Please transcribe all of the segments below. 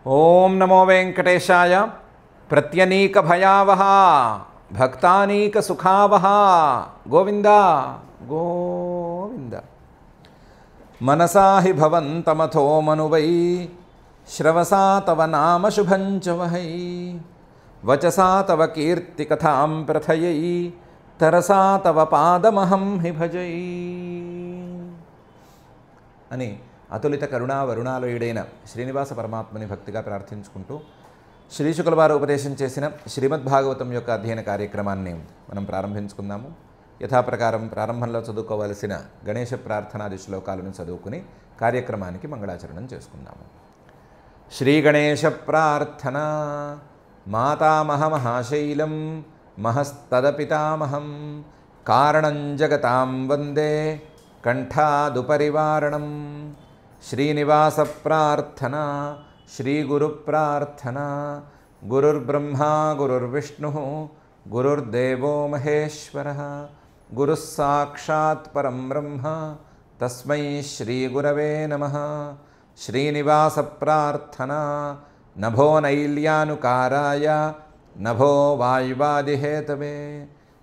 ఓం నమో వెంకటేశాయ. ప్రత్యనీక భయావహ భక్తానీక సుఖావహ గోవింద గోవింద. మనసా హి భవంతమథో మనువై శ్రవసా తవ నామ శుభం చ వహై వచసా తవ కీర్తి కథాం ప్రథయై తరసా తవ పాదమహం హి భజై అని అతులిత కరుణా వరుణాలయుడైన శ్రీనివాస పరమాత్మని భక్తిగా ప్రార్థించుకుంటూ శ్రీ శుక్ల వారు ఉపదేశం చేసిన శ్రీమద్భాగవతం యొక్క అధ్యయన కార్యక్రమాన్ని మనం ప్రారంభించుకుందాము. యథాప్రకారం ప్రారంభంలో చదువుకోవలసిన గణేశ ప్రార్థనాది శ్లోకాలను చదువుకుని కార్యక్రమానికి మంగళాచరణం చేసుకుందాము. శ్రీ గణేశ ప్రార్థన. మాతామహమహాశైలం మహస్తదపితామహం కారణం జగతాం వందే కంఠాదుపరివారణం. శ్రీనివాస ప్రార్థన. శ్రీ గురు ప్రార్థన. గురుర్బ్రహ్మా గురుర్విష్ణు గురుర్దేవో మహేశ్వరః గురుః సాక్షాత్ పరం బ్రహ్మ తస్మై శ్రీ గురవే నమః. శ్రీనివాస ప్రార్థన. నభో నైల్యానుకారాయ నభో వాయువాదిహేతవే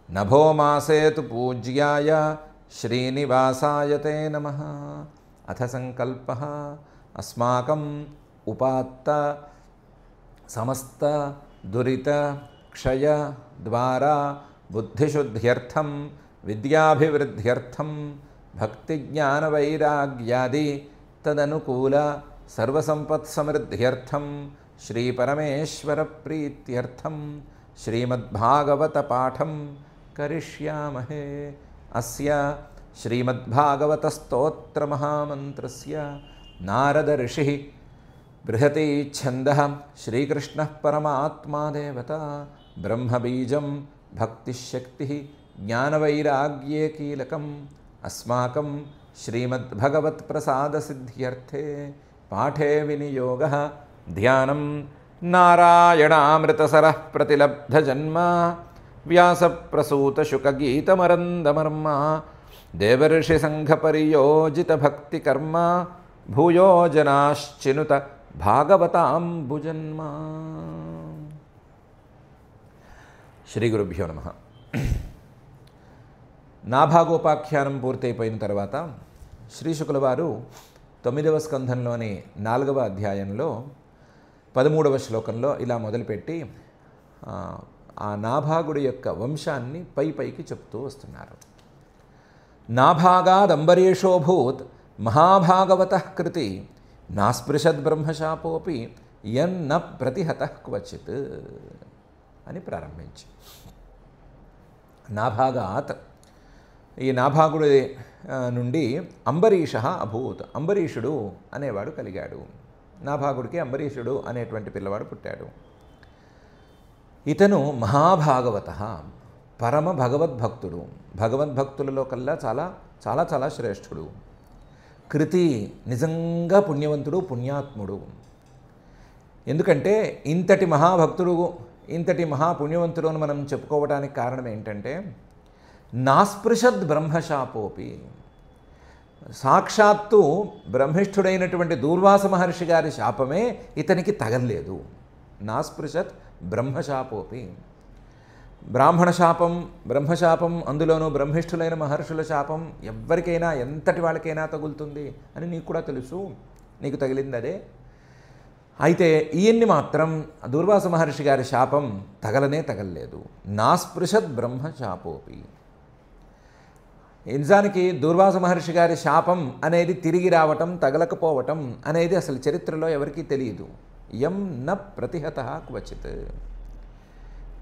నభో మాసేతు పూజ్యాయ శ్రీనివాసాయ తే నమః. అథ సంకల్పః అస్మాకం ఉపాత్త సమస్త దురిత క్షయ ద్వారా బుద్ధిశుద్ధ్యర్థం విద్యాభివృద్ధ్యర్థం భక్తి జ్ఞాన వైరాగ్యాది తదనుకూల సర్వసంపత్సమృద్ధ్యర్థం శ్రీ పరమేశ్వర ప్రీత్యర్థం శ్రీమద్భాగవత పాఠం కరిష్యామహే. అస్య శ్రీమద్భాగవత స్తోత్ర మహామంత్రస్య నారద ఋషి బృహతి ఛందః శ్రీకృష్ణ పరమాత్మా దేవత బ్రహ్మబీజం భక్తిశక్తి జ్ఞానవైరాగ్యే కీలకం. అస్మాకం శ్రీమద్భగవత్ ప్రసాద సిద్ధ్యర్థే పాఠే వినియోగః ధ్యానం నారాయణామృతసరః ప్రతిలబ్ధజన్మ వ్యాసప్రసూతశుకగీతమరందమర్మ దేవర్షిసంఘపరియోజితభక్తికర్మ భూయో జనాశ్చినుత భాగవతాంబుజన్మ. శ్రీ గురుభ్యో నమః. నాభాగోపాఖ్యానం పూర్తయిపోయిన తర్వాత శ్రీ శుక్ల వారు 9వ స్కంధంలోని 4వ అధ్యాయంలో 13వ శ్లోకంలో ఇలా మొదలుపెట్టి ఆ నాభాగుడి యొక్క వంశాన్ని పైకి చెప్తూ వస్తున్నారు. నాభాగాదంబరీషోభూత్ మహాభాగవతః కృతి నాస్పృశద్ బ్రహ్మశాపోపి యన్న ప్రతిహతః క్వచిత్ అని ప్రారంభించి, నాభాగాత్ ఈ నాభాగుడి నుండి అంబరీష అభూత్, అంబరీషుడు అనేవాడు కలిగాడు. నాభాగుడికి అంబరీషుడు అనేటువంటి పిల్లవాడు పుట్టాడు. ఇతను మహాభాగవత, పరమ భగవద్భక్తుడు, భగవద్భక్తులలో కల్లా చాలా చాలా చాలా శ్రేష్ఠుడు. కృతి నిజంగా పుణ్యవంతుడు, పుణ్యాత్ముడు. ఎందుకంటే ఇంతటి మహాభక్తుడు, ఇంతటి మహాపుణ్యవంతుడు అని మనం చెప్పుకోవడానికి కారణం ఏంటంటే నాస్పృశద్ బ్రహ్మశాపోపి, సాక్షాత్తు బ్రహ్మిష్ఠుడైనటువంటి దూర్వాస మహర్షి గారి శాపమే ఇతనికి తగలేదు. నాస్పృశత్ బ్రహ్మశాపోపి, బ్రాహ్మణ శాపం, బ్రహ్మశాపం, అందులోనూ బ్రహ్మిష్ఠులైన మహర్షుల శాపం ఎవరికైనా ఎంతటి వాళ్ళకైనా తగులుతుంది అని నీకు కూడా తెలుసు, నీకు తగిలింది అదే. అయితే ఈయన్ని మాత్రం దూర్వాస మహర్షి గారి శాపం తగలలేదు. నాస్పృశద్ బ్రహ్మశాపోపి. నిజానికి దూర్వాస మహర్షి గారి శాపం అనేది తిరిగి రావటం, తగలకపోవటం అనేది అసలు చరిత్రలో ఎవరికీ తెలియదు. యం న ప్రతిహత క్వచిత్,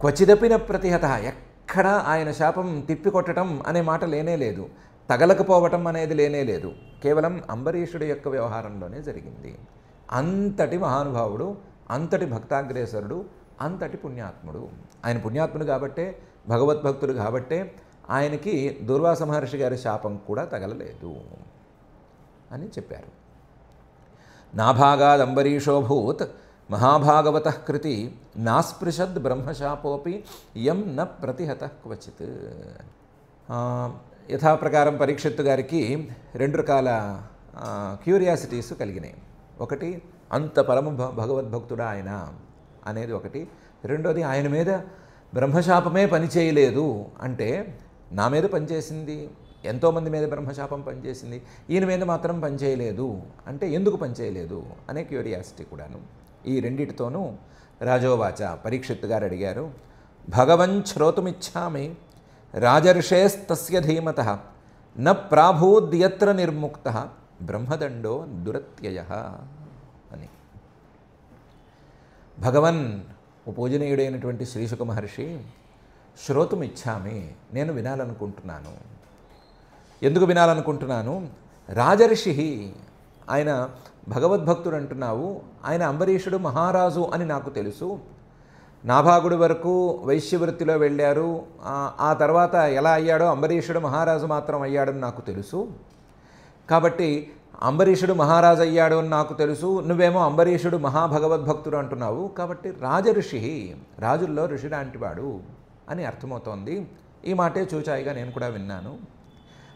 క్వచిదపి న ప్రతిహత. ఎక్కడ ఆయన శాపం తిప్పికొట్టడం అనే మాట లేనేలేదు, తగలకపోవటం అనేది లేనేలేదు. కేవలం అంబరీషుడి యొక్క వ్యవహారంలోనే జరిగింది. అంతటి మహానుభావుడు, అంతటి భక్తాగ్రేసరుడు, అంతటి పుణ్యాత్ముడు. ఆయన పుణ్యాత్ముడు కాబట్టే, భగవద్భక్తుడు కాబట్టే ఆయనకి దూర్వాస మహర్షి గారి శాపం కూడా తగలలేదు అని చెప్పారు. నాభాగాదంబరీషోభూత్ మహాభాగవత కృతి నాస్పృశద్ బ్రహ్మశాపోపి యం న ప్రతిహత క్వచిత్. యథాప్రకారం పరీక్షిత్తు గారికి 2 రకాల క్యూరియాసిటీస్ కలిగినాయి. ఒకటి అంత పరమ భగవద్భక్తుడా ఆయన అనేది ఒకటి. రెండోది, ఆయన మీద బ్రహ్మశాపమే పనిచేయలేదు అంటే నా మీద పనిచేసింది, ఎంతోమంది మీద బ్రహ్మశాపం పనిచేసింది, ఈయన మీద మాత్రం పనిచేయలేదు అంటే ఎందుకు పనిచేయలేదు అనే క్యూరియాసిటీ కూడాను. ఈ రెండిటితోనూ రాజోవాచ, పరీక్షిత్ గారు అడిగారు, భగవన్ శ్రోతుమిచ్ఛామి రాజర్షేస్తస్య ధీమతః న ప్రాభూద్యత్ర నిర్ముక్తః బ్రహ్మదండో దురత్యయః అని. భగవన్ పూజనీయుడైనటువంటి శ్రీశుక మహర్షి, శ్రోతుమిచ్ఛామి, నేను వినాలనుకుంటున్నాను. ఎందుకు వినాలనుకుంటున్నాను? రాజర్షి, ఆయన భగవద్భక్తుడు అంటున్నావు, ఆయన అంబరీషుడు మహారాజు అని నాకు తెలుసు. నాభాగుడి వరకు వైశ్యవృత్తిలో వెళ్ళారు, ఆ తర్వాత ఎలా అయ్యాడో అంబరీషుడు మహారాజు మాత్రం అయ్యాడని నాకు తెలుసు. కాబట్టి అంబరీషుడు మహారాజు అయ్యాడు అని నాకు తెలుసు, నువ్వేమో అంబరీషుడు మహాభగవద్భక్తుడు అంటున్నావు, కాబట్టి రాజఋషి, రాజుల్లో ఋషి లాంటివాడు అని అర్థమవుతోంది. ఈ మాటే చూచాయిగా నేను కూడా విన్నాను.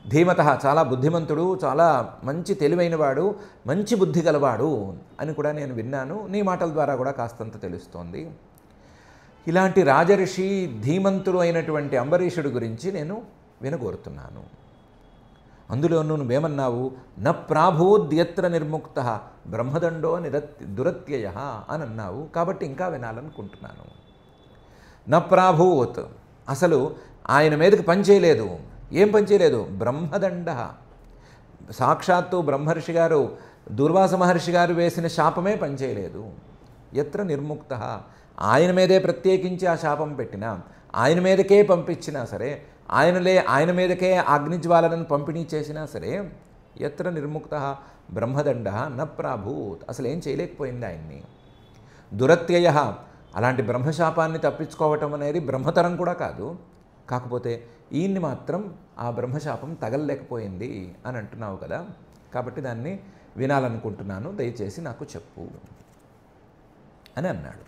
ధీమత, చాలా బుద్ధిమంతుడు, చాలా మంచి తెలివైనవాడు, మంచి బుద్ధి గలవాడు అని కూడా నేను విన్నాను. నీ మాటల ద్వారా కూడా కాస్తంత తెలుస్తోంది. ఇలాంటి రాజర్షి, ధీమంతుడు అయినటువంటి అంబరీషుడి గురించి నేను వినగోరుతున్నాను. అందులో నువ్వేమన్నావు? న ప్రాభూద్యత్ర నిర్ముక్తః బ్రహ్మదండో దురత్యయః అని అన్నావు. కాబట్టి ఇంకా వినాలనుకుంటున్నాను. న ప్రాభూత్, అసలు ఆయన మీదకి పనిచేయలేదు. ఏం పనిచేయలేదు? బ్రహ్మదండ, సాక్షాత్తు బ్రహ్మర్షి గారు, దుర్వాస మహర్షి గారు వేసిన శాపమే పనిచేయలేదు. ఎత్ర నిర్ముక్తః, ఆయన మీదే ప్రత్యేకించి ఆ శాపం పెట్టినా, ఆయన మీదకే పంపించినా సరే, ఆయన మీదకే అగ్నిజ్వాలను పంపిణీ చేసినా సరే, ఎత్ర నిర్ముక్తః బ్రహ్మదండ న ప్రాభూత్, అసలు ఏం చేయలేకపోయింది ఆయన్ని. దురత్యయః, అలాంటి బ్రహ్మశాపాన్ని తప్పించుకోవటం అనేది బ్రహ్మతరం కూడా కాదు. కాకపోతే ఈయన్ని మాత్రం ఆ బ్రహ్మశాపం తగలలేకపోయింది అని అంటున్నావు కదా, కాబట్టి దాన్ని వినాలనుకుంటున్నాను, దయచేసి నాకు చెప్పు అని అన్నాడు.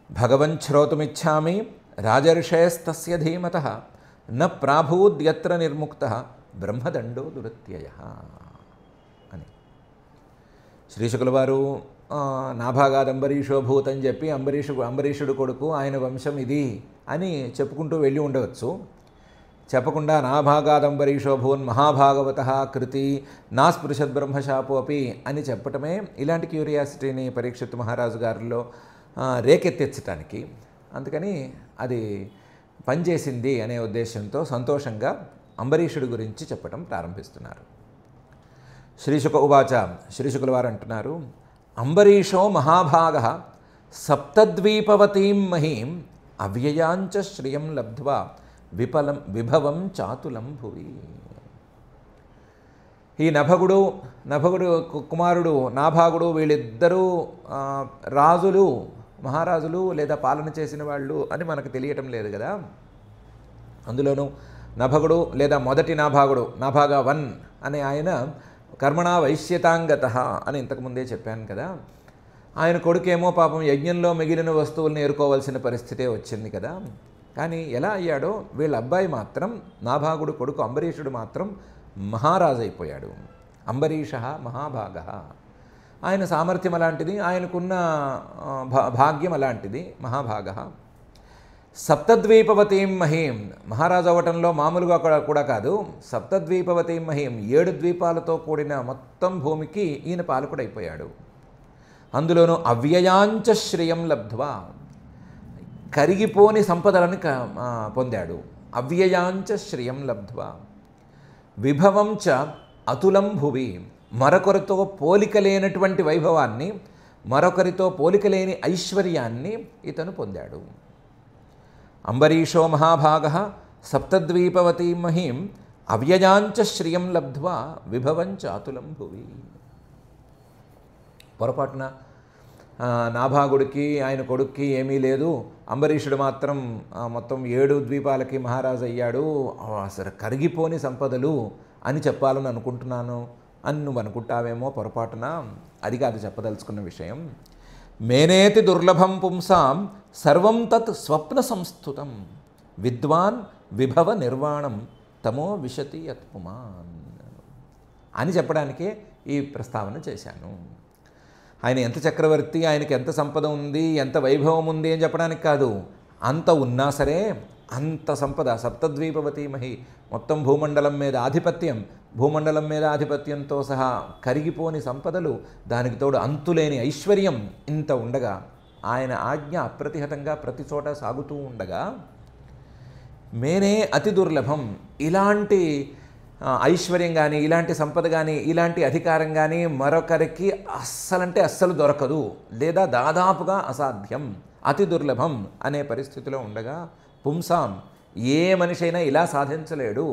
భగవన్ శ్రోతుమిచ్ఛామి రాజర్షయస్తస్య ధీమతః న ప్రాభూద్యత్ర నిర్ముక్తః బ్రహ్మదండో దురత్యయః అని. శ్రీశుకుల వారు నాభాగాదంబరీషోభూత్ అని చెప్పి అంబరీషుడు కొడుకు, ఆయన వంశం ఇది అని చెప్పుకుంటూ వెళ్ళి ఉండవచ్చు. చెప్పకుండా నాభాగాదంబరీషోభూన్ మహాభాగవతః కృతి నాస్పృశద్ బ్రహ్మశాపోపి అని చెప్పటమే ఇలాంటి క్యూరియాసిటీని పరీక్షిత్ మహారాజు గారిలో రేకెత్తించటానికి, అందుకని అది పనిచేసింది అనే ఉద్దేశంతో సంతోషంగా అంబరీషుడి గురించి చెప్పటం ప్రారంభిస్తున్నారు. శ్రీశుక ఉవాచ, శ్రీశుకుల వారు అంటున్నారు, అంబరీషో మహాభాగః సప్తద్వీపవతీం మహీం అవ్యయాంచ శ్రియం లబ్ధ్వా విభవం చాతులం భువి. ఈ నభగుడు కుమారుడు నాభాగుడు వీళ్ళిద్దరూ రాజులు, మహారాజులు లేదా పాలన చేసిన వాళ్ళు అని మనకు తెలియటం లేదు కదా. అందులోనూ నభగుడు లేదా మొదటి నాభాగుడు, నాభాగా 1 అనే ఆయన కర్మణా వైశ్యతాంగతః అని ఇంతకుముందే చెప్పాను కదా. ఆయన కొడుకేమో పాపం యజ్ఞంలో మిగిలిన వస్తువులను ఏరుకోవాల్సిన పరిస్థితే వచ్చింది కదా. కానీ ఎలా అయ్యాడో వీళ్ళ అబ్బాయి మాత్రం, నాభాగుడు కొడుకు అంబరీషుడు మాత్రం మహారాజు అయిపోయాడు. అంబరీష మహాభాగః, ఆయన సామర్థ్యం అలాంటిది, ఆయనకున్న భాగ్యం అలాంటిది, మహాభాగః. సప్తద్వీపవతీం మహీం, మహారాజు అవ్వటంలో మామూలుగా కూడా కాదు, సప్తద్వీపవతీం మహీం 7 ద్వీపాలతో కూడిన మొత్తం భూమికి ఈయన పాలకుడైపోయాడు. అందులోనూ అవ్యయాంచ శ్రియం లబ్ధ్వా, కరిగిపోని సంపదలను పొందాడు. అవ్యయాంచ శ్రియం లబ్ధ్వా విభవం చ అతులం భువి, మరొకరితో పోలికలేనటువంటి వైభవాన్ని, మరొకరితో పోలికలేని ఐశ్వర్యాన్ని ఇతను పొందాడు. అంబరీషో మహాభాగః సప్తద్వీపవతీం మహీం అవ్యయాంచ శ్రియం లబ్ధ్వా విభవం చ అతులం భువి. పొరపాటున నాభాగుడికి ఆయన కొడుక్కి ఏమీ లేదు, అంబరీషుడు మాత్రం మొత్తం 7 ద్వీపాలకి మహారాజు అయ్యాడు, అసలు కరిగిపోని సంపదలు అని చెప్పాలని అనుకుంటున్నాను అని నువ్వు అనుకుంటావేమో పొరపాటున. అది కాదు చెప్పదలుచుకున్న విషయం. మేనేతి దుర్లభం పుంసాం సర్వం తత్ స్వప్న సంస్థుతం విద్వాన్ విభవ నిర్వాణం తమో విశతి యత్పుమాన్ అని చెప్పడానికే ఈ ప్రస్తావన చేశాను. ఆయన ఎంత చక్రవర్తి, ఆయనకి ఎంత సంపద ఉంది, ఎంత వైభవం ఉంది అని చెప్పడానికి కాదు. అంత ఉన్నా సరే అంత సంపద, సప్తద్వీపవతీమహి, మొత్తం భూమండలం మీద ఆధిపత్యం, భూమండలం మీద ఆధిపత్యంతో సహా కరిగిపోని సంపదలు, దానికి తోడు అంతులేని ఐశ్వర్యం ఇంత ఉండగా ఆయన ఆజ్ఞ అప్రతిహతంగా ప్రతి చోట సాగుతూ ఉండగా మేనే అతి దుర్లభం, ఇలాంటి ఐశ్వర్యం కానీ, ఇలాంటి సంపద కానీ, ఇలాంటి అధికారం కానీ మరొకరికి అస్సలంటే అస్సలు దొరకదు, లేదా దాదాపుగా అసాధ్యం, అతి దుర్లభం అనే పరిస్థితిలో ఉండగా పుంసాం, ఏ మనిషి అయినా ఇలా సాధించలేడు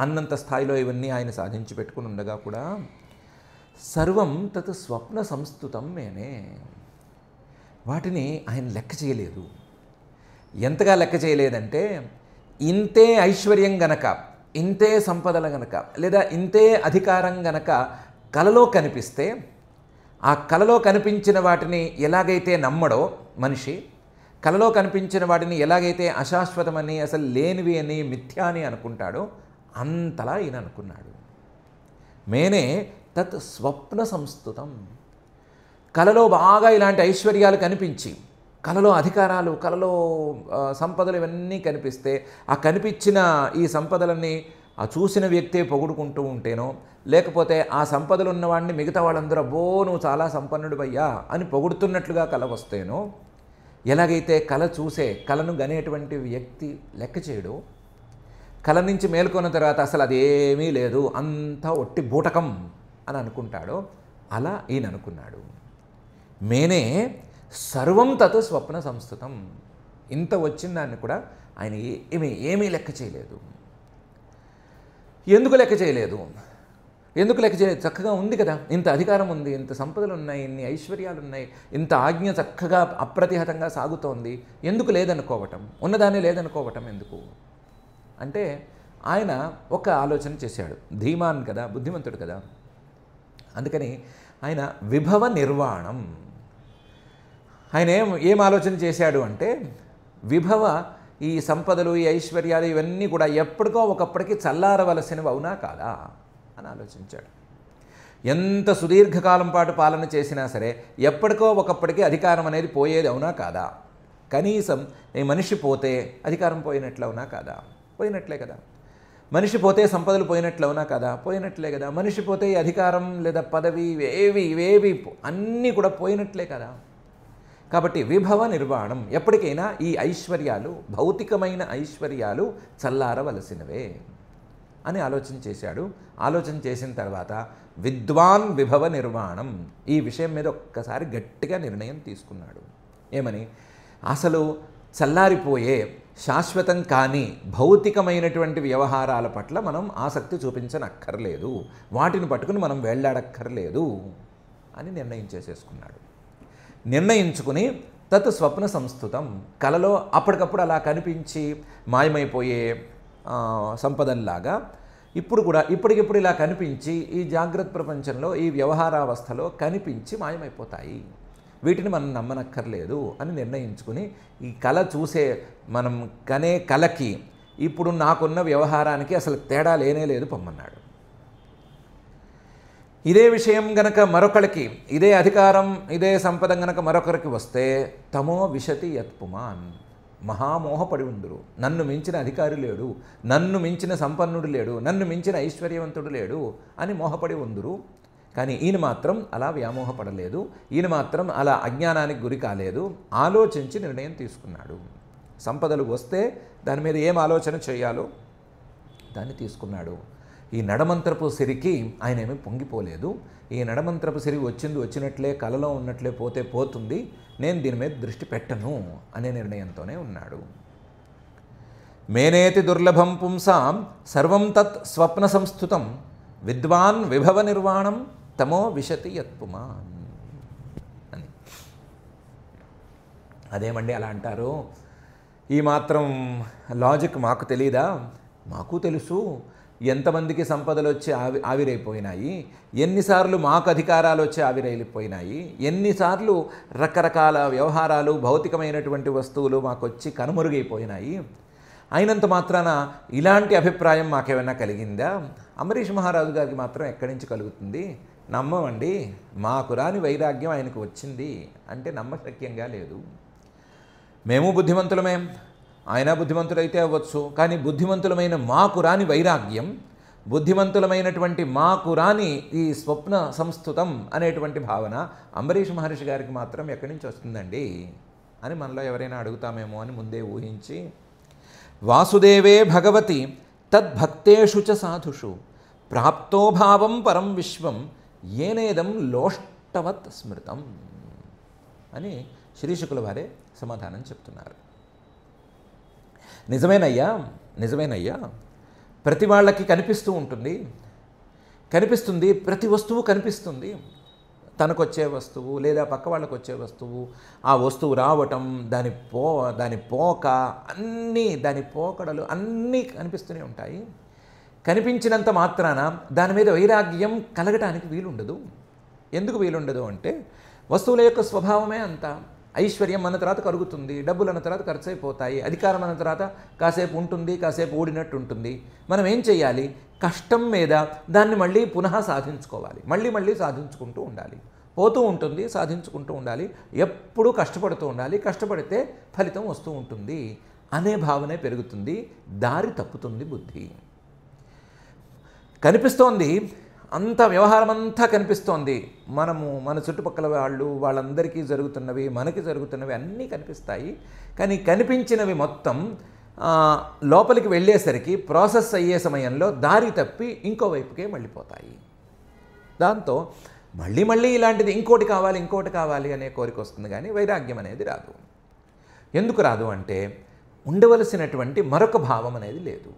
అన్నంత స్థాయిలో ఇవన్నీ ఆయన సాధించి పెట్టుకుని ఉండగా కూడా సర్వం తత్ స్వప్న సంస్థుతం మేనే, వాటిని ఆయన లెక్క చేయలేదు. ఎంతగా లెక్క చేయలేదంటే, ఇంతే ఐశ్వర్యం గనక, ఇంతే సంపదలు గనక, లేదా ఇంతే అధికారం గనక కలలో కనిపిస్తే, ఆ కలలో కనిపించిన వాటిని ఎలాగైతే నమ్మడో మనిషి, కలలో కనిపించిన వాటిని ఎలాగైతే అశాశ్వతమని, అసలు లేనివి అని, మిథ్యా అని అనుకుంటాడో అంతలా ఈయన అనుకున్నాడు. మేనే తత్ స్వప్న సంస్థుతం, కలలో బాగా ఇలాంటి ఐశ్వర్యాలు కనిపించి, కలలో అధికారాలు, కలలో సంపదలు ఇవన్నీ కనిపిస్తే, ఆ కనిపించిన ఈ సంపదలన్నీ ఆ చూసిన వ్యక్తే పొగుడుకుంటూ ఉంటేనో, లేకపోతే ఆ సంపదలు ఉన్నవాడిని మిగతా వాళ్ళందరూ అబ్బో నువ్వు చాలా సంపన్నుడివయ్యా అని పొగుడుతున్నట్లుగా కల వస్తేనో, ఎలాగైతే కల చూసే, కలను గనేటువంటి వ్యక్తి లెక్క చేయడు, కల నుంచి మేల్కొన్న తర్వాత అసలు అదేమీ లేదు, అంతా ఒట్టి బూటకం అని అనుకుంటాడో, అలా ఈయన అనుకున్నాడు. మేనే సర్వం తత్ స్వప్న సంస్థుతం, ఇంత వచ్చిన దాన్ని కూడా ఆయన ఏమీ లెక్క చేయలేదు. ఎందుకు లెక్క చేయలేదు? ఎందుకు లెక్క చేయలేదు? చక్కగా ఉంది కదా, ఇంత అధికారం ఉంది, ఇంత సంపదలు ఉన్నాయి, ఇన్ని ఐశ్వర్యాలు ఉన్నాయి, ఇంత ఆజ్ఞ చక్కగా అప్రతిహతంగా సాగుతోంది, ఎందుకు లేదనుకోవటం, ఉన్నదాన్ని లేదనుకోవటం ఎందుకు అంటే, ఆయన ఒక ఆలోచన చేశాడు. ధీమాన్ కదా, బుద్ధిమంతుడు కదా, అందుకని ఆయన విభవ నిర్వాణం, ఆయన ఏం ఆలోచన చేశాడు అంటే, విభవ, ఈ సంపదలు, ఈ ఐశ్వర్యాలు ఇవన్నీ కూడా ఎప్పటికో ఒకప్పటికి చల్లారవలసినవి అవునా కాదా అని ఆలోచించాడు. ఎంత సుదీర్ఘకాలం పాటు పాలన చేసినా సరే ఎప్పటికో ఒకప్పటికి అధికారం అనేది పోయేది అవునా కాదా? కనీసం ఈ మనిషి పోతే అధికారం పోయినట్లు అవునా కాదా? పోయినట్లే కదా. మనిషి పోతే సంపదలు పోయినట్లు అవునా కదా? పోయినట్లే కదా. మనిషి పోతే ఈ అధికారం లేదా పదవి ఇవేవి అన్నీ కూడా పోయినట్లే కదా. కాబట్టి విభవ నిర్వాణం, ఎప్పటికైనా ఈ ఐశ్వర్యాలు, భౌతికమైన ఐశ్వర్యాలు చల్లారవలసినవే అని ఆలోచన చేశాడు. ఆలోచన చేసిన తర్వాత విద్వాన్ విభవ నిర్వాణం, ఈ విషయం మీద ఒక్కసారి గట్టిగా నిర్ణయం తీసుకున్నాడు. ఏమని? అసలు చల్లారిపోయే శాశ్వతం కాని భౌతికమైనటువంటి వ్యవహారాల పట్ల మనం ఆసక్తి చూపించనక్కర్లేదు, వాటిని పట్టుకుని మనం వేళ్లాడక్కర్లేదు అని నిర్ణయించేసేసుకున్నాడు. నిర్ణయించుకుని తత్ స్వప్న సంస్థుతం, కలలో అప్పటికప్పుడు అలా కనిపించి మాయమైపోయే సంపదల్లాగా ఇప్పుడు కూడా ఇప్పటికిప్పుడు ఇలా కనిపించి ఈ జాగ్రత్త ప్రపంచంలో, ఈ వ్యవహారావస్థలో కనిపించి మాయమైపోతాయి, వీటిని మనం నమ్మనక్కర్లేదు అని నిర్ణయించుకుని, ఈ కళ చూసే మనం కనే కళకి ఇప్పుడు నాకున్న వ్యవహారానికి అసలు తేడా లేనే లేదు పొమ్మన్నాడు. ఇదే విషయం గనక మరొకరికి, ఇదే అధికారం, ఇదే సంపద గనక మరొకరికి వస్తే తమో విశతి యత్పుమాన్, మహామోహపడి ఉందురు. నన్ను మించిన అధికారి లేడు, నన్ను మించిన సంపన్నుడు లేడు, నన్ను మించిన ఐశ్వర్యవంతుడు లేడు అని మోహపడి ఉందురు. కానీ ఈయన మాత్రం అలా వ్యామోహపడలేదు, ఈయన మాత్రం అలా అజ్ఞానానికి గురి కాలేదు. ఆలోచించి నిర్ణయం తీసుకున్నాడు. సంపదలు వస్తే దాని మీద ఏం ఆలోచన చేయాలో దాన్ని తీసుకున్నాడు. ఈ నడమంత్రపు సిరికి ఆయన ఏమీ పొంగిపోలేదు. ఈ నడమంత్రపు సిరి వచ్చినట్లే, కలలో ఉన్నట్లే పోతే పోతుంది, నేను దీని మీద దృష్టి పెట్టను అనే నిర్ణయంతోనే ఉన్నాడు. మేనేతి దుర్లభం పుంసాం సర్వం తత్ స్వప్న సంస్థుతం విద్వాన్ విభవ నిర్వాణం తమో విశతి యత్పుమాన్ అని. అదేమండి అలా అంటారు? ఈ మాత్రం లాజిక్ మాకు తెలీదా? మాకు తెలుసు. ఎంతమందికి సంపదలు వచ్చి ఆవిరైపోయినాయి, ఎన్నిసార్లు మాకు అధికారాలు వచ్చి ఆవిరైపోయినాయి, ఎన్నిసార్లు రకరకాల వ్యవహారాలు, భౌతికమైనటువంటి వస్తువులు మాకు వచ్చి కనుమరుగైపోయినాయి. అయినంత మాత్రాన ఇలాంటి అభిప్రాయం మాకేమైనా కలిగిందా? అంబరీష్ మహారాజు గారికి మాత్రం ఎక్కడి నుంచి కలుగుతుంది? నమ్మమండి, మాకు రాని వైరాగ్యం ఆయనకు వచ్చింది అంటే నమ్మశక్యంగా లేదు. మేము బుద్ధిమంతులమే, ఆయన బుద్ధిమంతుడైతే అవ్వచ్చు, కానీ బుద్ధిమంతులమైన మాకు రాని వైరాగ్యం, బుద్ధిమంతులమైనటువంటి మాకు రాని ఈ స్వప్న సంస్థుతం అనేటువంటి భావన అంబరీష్ మహర్షి గారికి మాత్రం ఎక్కడి నుంచి వస్తుందండి అని మనలో ఎవరైనా అడుగుతామేమో అని ముందే ఊహించి, వాసుదేవే భగవతి తద్భక్తేషు చ సాధుషు ప్రాప్తో భావం పరం విశ్వం ఏనేదం లోష్టవత్ స్మృతం అని శ్రీశుకుల వారే సమాధానం చెప్తున్నారు. నిజమేనయ్యా, ప్రతి వాళ్ళకి కనిపిస్తుంది, ప్రతి వస్తువు కనిపిస్తుంది. తనకొచ్చే వస్తువు లేదా పక్క వాళ్ళకు వచ్చే వస్తువు, ఆ వస్తువు రావటం, దాని పోక అన్నీ, దాని పోకడలు అన్నీ కనిపిస్తూనే ఉంటాయి. కనిపించినంత మాత్రాన దాని మీద వైరాగ్యం కలగటానికి వీలుండదు. ఎందుకు వీలుండదు అంటే వస్తువుల యొక్క స్వభావమే అంత. ఐశ్వర్యం అన్న తర్వాత కరుగుతుంది, డబ్బులు అన్న తర్వాత ఖర్చు అయిపోతాయి, అధికారం అన్న తర్వాత కాసేపు ఉంటుంది, కాసేపు ఓడినట్టు ఉంటుంది. మనం ఏం చేయాలి? కష్టం మీద దాన్ని మళ్ళీ పునః సాధించుకోవాలి, మళ్ళీ సాధించుకుంటూ ఉండాలి. పోతూ ఉంటుంది, సాధించుకుంటూ ఉండాలి, ఎప్పుడూ కష్టపడుతూ ఉండాలి. కష్టపడితే ఫలితం వస్తూ ఉంటుంది అనే భావనే పెరుగుతుంది. దారి తప్పుతుంది బుద్ధి. కనిపిస్తోంది, అంత వ్యవహారం అంతా కనిపిస్తోంది. మన చుట్టుపక్కల వాళ్ళందరికీ జరుగుతున్నవి, మనకి జరుగుతున్నవి అన్నీ కనిపిస్తాయి. కానీ కనిపించినవి మొత్తం లోపలికి వెళ్ళేసరికి ప్రాసెస్ అయ్యే సమయంలో దారి తప్పి ఇంకో వైపుకే మళ్ళీపోతాయి. దాంతో మళ్ళీ ఇలాంటిది ఇంకోటి కావాలి అనే కోరిక వస్తుంది, కానీ వైరాగ్యం అనేది రాదు. ఎందుకు రాదు అంటే ఉండవలసినటువంటి మరొక భావం అనేది లేదు.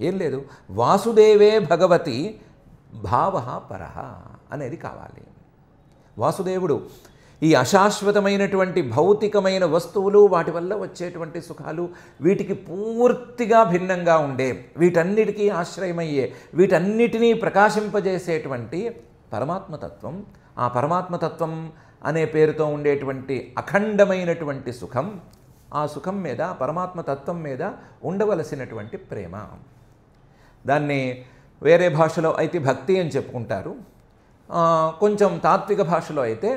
ఏం లేదు? వాసుదేవే భగవతి భావ పరహ అనేది కావాలి. వాసుదేవుడు ఈ అశాశ్వతమైనటువంటి భౌతికమైన వస్తువులు, వాటి వల్ల వచ్చేటువంటి సుఖాలు, వీటికి పూర్తిగా భిన్నంగా ఉండే, వీటన్నిటికీ ఆశ్రయమయ్యే, వీటన్నిటినీ ప్రకాశింపజేసేటువంటి పరమాత్మతత్వం, ఆ పరమాత్మతత్వం అనే పేరుతో ఉండేటువంటి అఖండమైనటువంటి సుఖం, ఆ సుఖం మీద, పరమాత్మతత్వం మీద ఉండవలసినటువంటి ప్రేమ. దాన్ని వేరే భాషలో అయితే భక్తి అని చెప్పుకుంటారు. కొంచెం తాత్విక భాషలో అయితే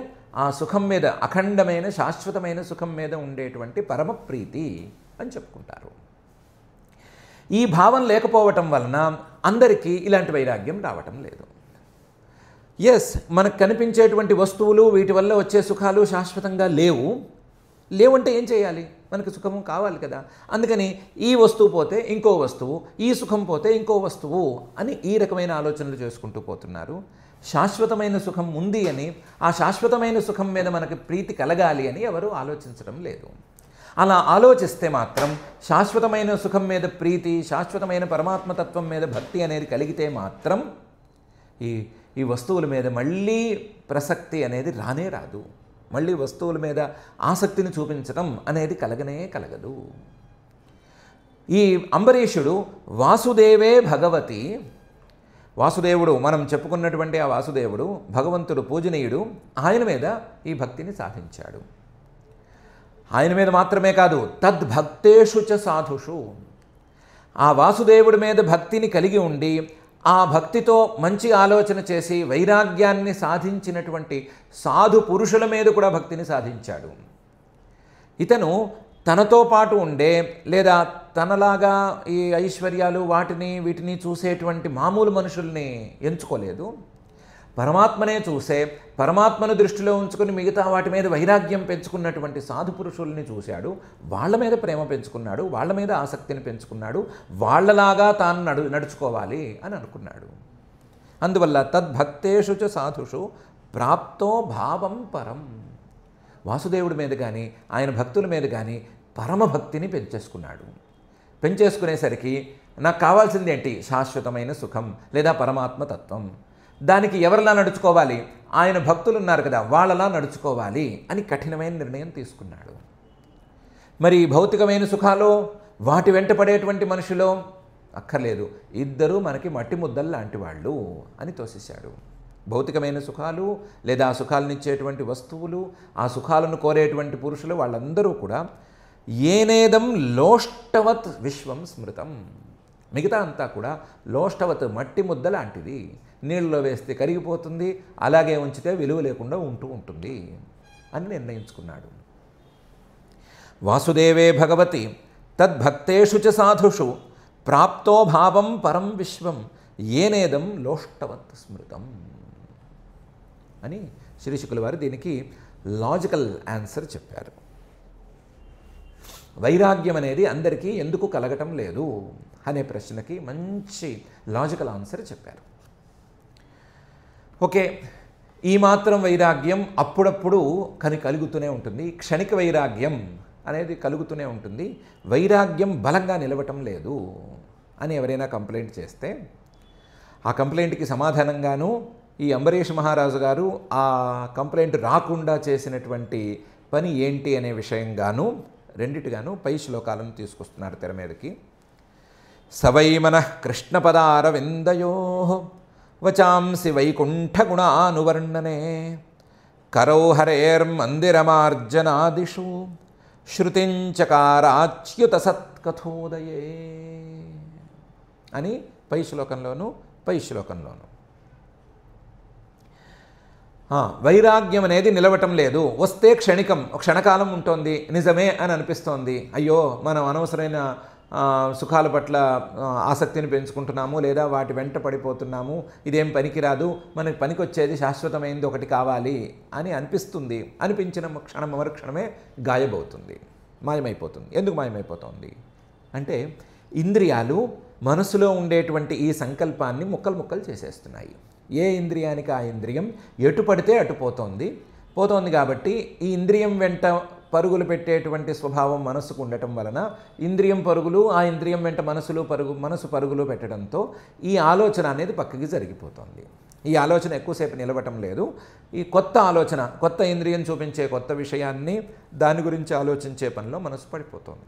ఆ సుఖం మీద, అఖండమైన శాశ్వతమైన సుఖం మీద ఉండేటువంటి పరమప్రీతి అని చెప్పుకుంటారు. ఈ భావం లేకపోవటం వలన అందరికీ ఇలాంటి వైరాగ్యం రావటం లేదు. మనకు కనిపించేటువంటి వస్తువులు, వీటి వల్ల వచ్చే సుఖాలు శాశ్వతంగా లేవంటే ఏం చేయాలి? మనకు సుఖము కావాలి కదా. అందుకని ఈ వస్తువు పోతే ఇంకో వస్తువు, ఈ సుఖం పోతే ఇంకో వస్తువు అని ఈ రకమైన ఆలోచనలు చేసుకుంటూ పోతున్నారు. శాశ్వతమైన సుఖం ఉంది అని, ఆ శాశ్వతమైన సుఖం మీద మనకి ప్రీతి కలగాలి అని ఎవరు ఆలోచించడం లేదు. అలా ఆలోచిస్తే మాత్రం శాశ్వతమైన సుఖం మీద ప్రీతి, శాశ్వతమైన పరమాత్మతత్వం మీద భక్తి అనేది కలిగితే మాత్రం ఈ వస్తువుల మీద మళ్ళీ ప్రసక్తి అనేది రానే రాదు. మళ్ళీ వస్తువుల మీద ఆసక్తిని చూపించడం అనేది కలగదు. ఈ అంబరీషుడు వాసుదేవే భగవతి, వాసుదేవుడు, మనం చెప్పుకున్నటువంటి ఆ వాసుదేవుడు భగవంతుడు పూజనీయుడు, ఆయన మీద ఈ భక్తిని సాధించాడు. ఆయన మీద మాత్రమే కాదు, తద్భక్తేషు చ సాధుషు, ఆ వాసుదేవుడి మీద భక్తిని కలిగి ఉండి ఆ భక్తితో మంచి ఆలోచన చేసి వైరాగ్యాన్ని సాధించినటువంటి సాధు పురుషుల మీద కూడా భక్తిని సాధించాడు. ఇతను తనతో పాటు ఉండే లేదా తనలాగా ఈ ఐశ్వర్యాలు వీటిని చూసేటువంటి మామూలు మనుషుల్ని ఎంచుకోలేదు. పరమాత్మనే చూసే, పరమాత్మను దృష్టిలో ఉంచుకొని మిగతా వాటి మీద వైరాగ్యం పెంచుకున్నటువంటి సాధు పురుషుల్ని చూశాడు. వాళ్ళ మీద ప్రేమ పెంచుకున్నాడు, వాళ్ళ మీద ఆసక్తిని పెంచుకున్నాడు, వాళ్ళలాగా తాను నడుచుకోవాలి అని అనుకున్నాడు. అందువల్ల తద్భక్తేషు చ సాధుషు ప్రాప్తో భావం పరం, వాసుదేవుడి మీద కానీ ఆయన భక్తుల మీద కానీ పరమభక్తిని పెంచేసుకునేసరికి నాకు కావాల్సింది ఏంటి? శాశ్వతమైన సుఖం లేదా పరమాత్మతత్వం. దానికి ఎవరిలా నడుచుకోవాలి? ఆయన భక్తులు ఉన్నారు కదా, వాళ్ళలా నడుచుకోవాలి అని కఠినమైన నిర్ణయం తీసుకున్నాడు. మరి భౌతికమైన సుఖాలు, వాటి వెంట పడేటువంటి మనుషులో అక్కర్లేదు, ఇద్దరూ మనకి మట్టి ముద్దలు లాంటి వాళ్ళు అని తోసేశాడు. భౌతికమైన సుఖాలు లేదా ఆ సుఖాలనిచ్చేటువంటి వస్తువులు, ఆ సుఖాలను కోరేటువంటి పురుషులు, వాళ్ళందరూ కూడా ఏనేదం లోష్టవత్ విశ్వం స్మృతం, మిగతా అంతా కూడా లోష్టవత్ మట్టి ముద్ద లాంటిది. నీళ్ళలో వేస్తే కరిగిపోతుంది, అలాగే ఉంచితే విలువ లేకుండా ఉంటూ ఉంటుంది అని నిర్ణయించుకున్నాడు. వాసుదేవే భగవతి తద్భక్తేషు చ సాధుషు ప్రాప్తో భావం పరం విశ్వం ఏనేదం లోష్టవత్ స్మృతం అని శ్రీశుకుల వారు దీనికి లాజికల్ ఆన్సర్ చెప్పారు. వైరాగ్యం అనేది అందరికీ ఎందుకు కలగటం లేదు అనే ప్రశ్నకి మంచి లాజికల్ ఆన్సర్ చెప్పారు. ఓకే, ఈ మాత్రం వైరాగ్యం అప్పుడప్పుడు కలుగుతూనే ఉంటుంది, క్షణిక వైరాగ్యం అనేది కలుగుతూనే ఉంటుంది, వైరాగ్యం బలంగా నిలవటం లేదు అని ఎవరైనా కంప్లైంట్ చేస్తే ఆ కంప్లైంట్కి సమాధానంగాను ఈ అంబరీష్ మహారాజు గారు ఆ కంప్లైంట్ రాకుండా చేసినటువంటి పని ఏంటి అనే విషయంగాను రెండిటిగాను పై శ్లోకాలను తీసుకొస్తున్నారు తెర మీదకి. సవై మనః కృష్ణపదారవిందయో వచాంసి వైకుంఠగుణానువర్ణనే కరౌ హరేర్మందిరమార్జనాదిషు శృతించకారాచ్యుత సత్కథోదయే అని పై శ్లోకంలోను వైరాగ్యం అనేది నిలవటం లేదు, వస్తే క్షణకాలం ఉంటుంది, నిజమే అని అనిపిస్తోంది. అయ్యో మనం అనవసరమైన సుఖాల పట్ల ఆసక్తిని పెంచుకుంటున్నాము, లేదా వాటి వెంట పడిపోతున్నాము, ఇదేం పనికిరాదు, మనకి పనికొచ్చేది శాశ్వతమైనది ఒకటి కావాలి అని అనిపిస్తుంది. అనిపించిన మరుక్షణమే గాయబవుతుంది, మాయమైపోతుంది. ఎందుకు మాయమైపోతుంది అంటే ఇంద్రియాలు మనసులో ఉండేటువంటి ఈ సంకల్పాన్ని ముక్కలు చేసేస్తున్నాయి. ఏ ఇంద్రియానికి ఆ ఇంద్రియం ఎటు పడితే అటు పోతోంది కాబట్టి ఈ ఇంద్రియం వెంట పరుగులు పెట్టేటువంటి స్వభావం మనసుకు ఉండటం వలన ఇంద్రియం పరుగులు, ఆ ఇంద్రియం వెంట మనసు పరుగులు పెట్టడంతో ఈ ఆలోచన అనేది పక్కకి జరిగిపోతుంది. ఈ ఆలోచన ఎక్కువసేపు నిలవటం లేదు. ఈ కొత్త ఆలోచన, కొత్త ఇంద్రియం చూపించే కొత్త విషయాన్ని దాని గురించి ఆలోచించే పనిలో మనసు పడిపోతుంది.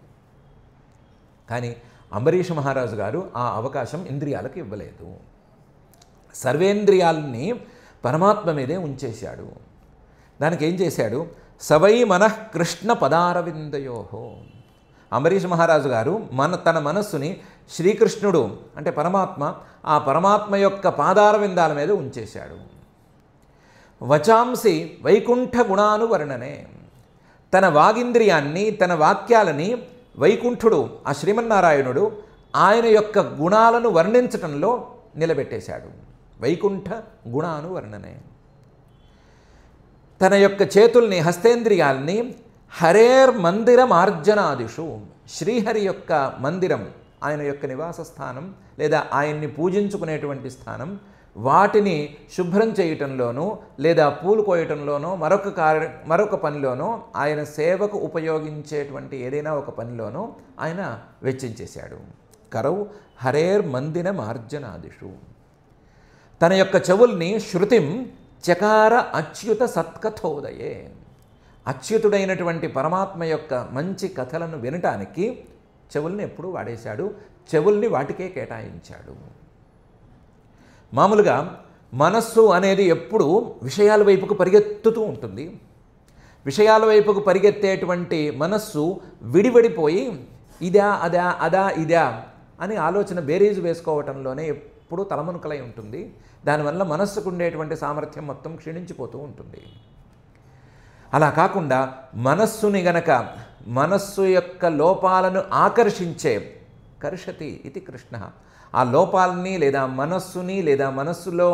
కానీ అంబరీష్ మహారాజు గారు ఆ అవకాశం ఇంద్రియాలకు ఇవ్వలేదు. సర్వేంద్రియాలని పరమాత్మ మీదే ఉంచేశాడు. దానికి ఏం చేశాడు? సవై మనః కృష్ణ పదారవిందయోహో. అంబరీష్ మహారాజు గారు తన మనస్సుని శ్రీకృష్ణుడు అంటే పరమాత్మ, ఆ పరమాత్మ యొక్క పాదారవిందాల మీద ఉంచేశాడు. వచాంసి వైకుంఠ గుణానువర్ణనే. తన వాగింద్రియాన్ని, తన వాక్యాలని వైకుంఠుడు ఆ శ్రీమన్నారాయణుడు ఆయన యొక్క గుణాలను వర్ణించటంలో నిలబెట్టేశాడు. వైకుంఠ గుణానువర్ణనే. తన యొక్క చేతుల్ని, హస్తేంద్రియాల్ని హరేర్ మందిర మార్జనాదిషు, శ్రీహరి యొక్క మందిరం, ఆయన యొక్క నివాస స్థానం లేదా ఆయన్ని పూజించుకునేటువంటి స్థానం, వాటిని శుభ్రం చేయటంలోనూ లేదా పూలు కోయటంలోనో మరొక పనిలోనో, ఆయన సేవకు ఉపయోగించేటువంటి ఏదైనా ఒక పనిలోనో ఆయన వెచ్చించేశాడు. కరౌ హరేర్ మందిర మార్జనాదిషు. తన యొక్క చెవుల్ని శృతిం చకార అచ్యుత సత్కథోదయే. అచ్యుతుడైనటువంటి పరమాత్మ యొక్క మంచి కథలను వినటానికి చెవుల్ని ఎప్పుడూ వాడేశాడు, చెవుల్ని వాటికే కేటాయించాడు. మామూలుగా మనస్సు అనేది ఎప్పుడూ విషయాల వైపుకు పరిగెత్తుతూ ఉంటుంది. విషయాల వైపుకు పరిగెత్తేటువంటి మనస్సు విడివడిపోయి ఇదా అదా అదా ఇదా అని ఆలోచన బేరీజు వేసుకోవటంలోనే ఎప్పుడూ తలమునకలై ఉంటుంది. దానివల్ల మనస్సుకు ఉండేటువంటి సామర్థ్యం మొత్తం క్షీణించిపోతూ ఉంటుంది. అలా కాకుండా మనస్సుని గనక మనస్సు యొక్క లోపాలను ఆకర్షించే కర్షతి ఇది కృష్ణ, ఆ లోపాలని లేదా మనస్సుని లేదా మనస్సులో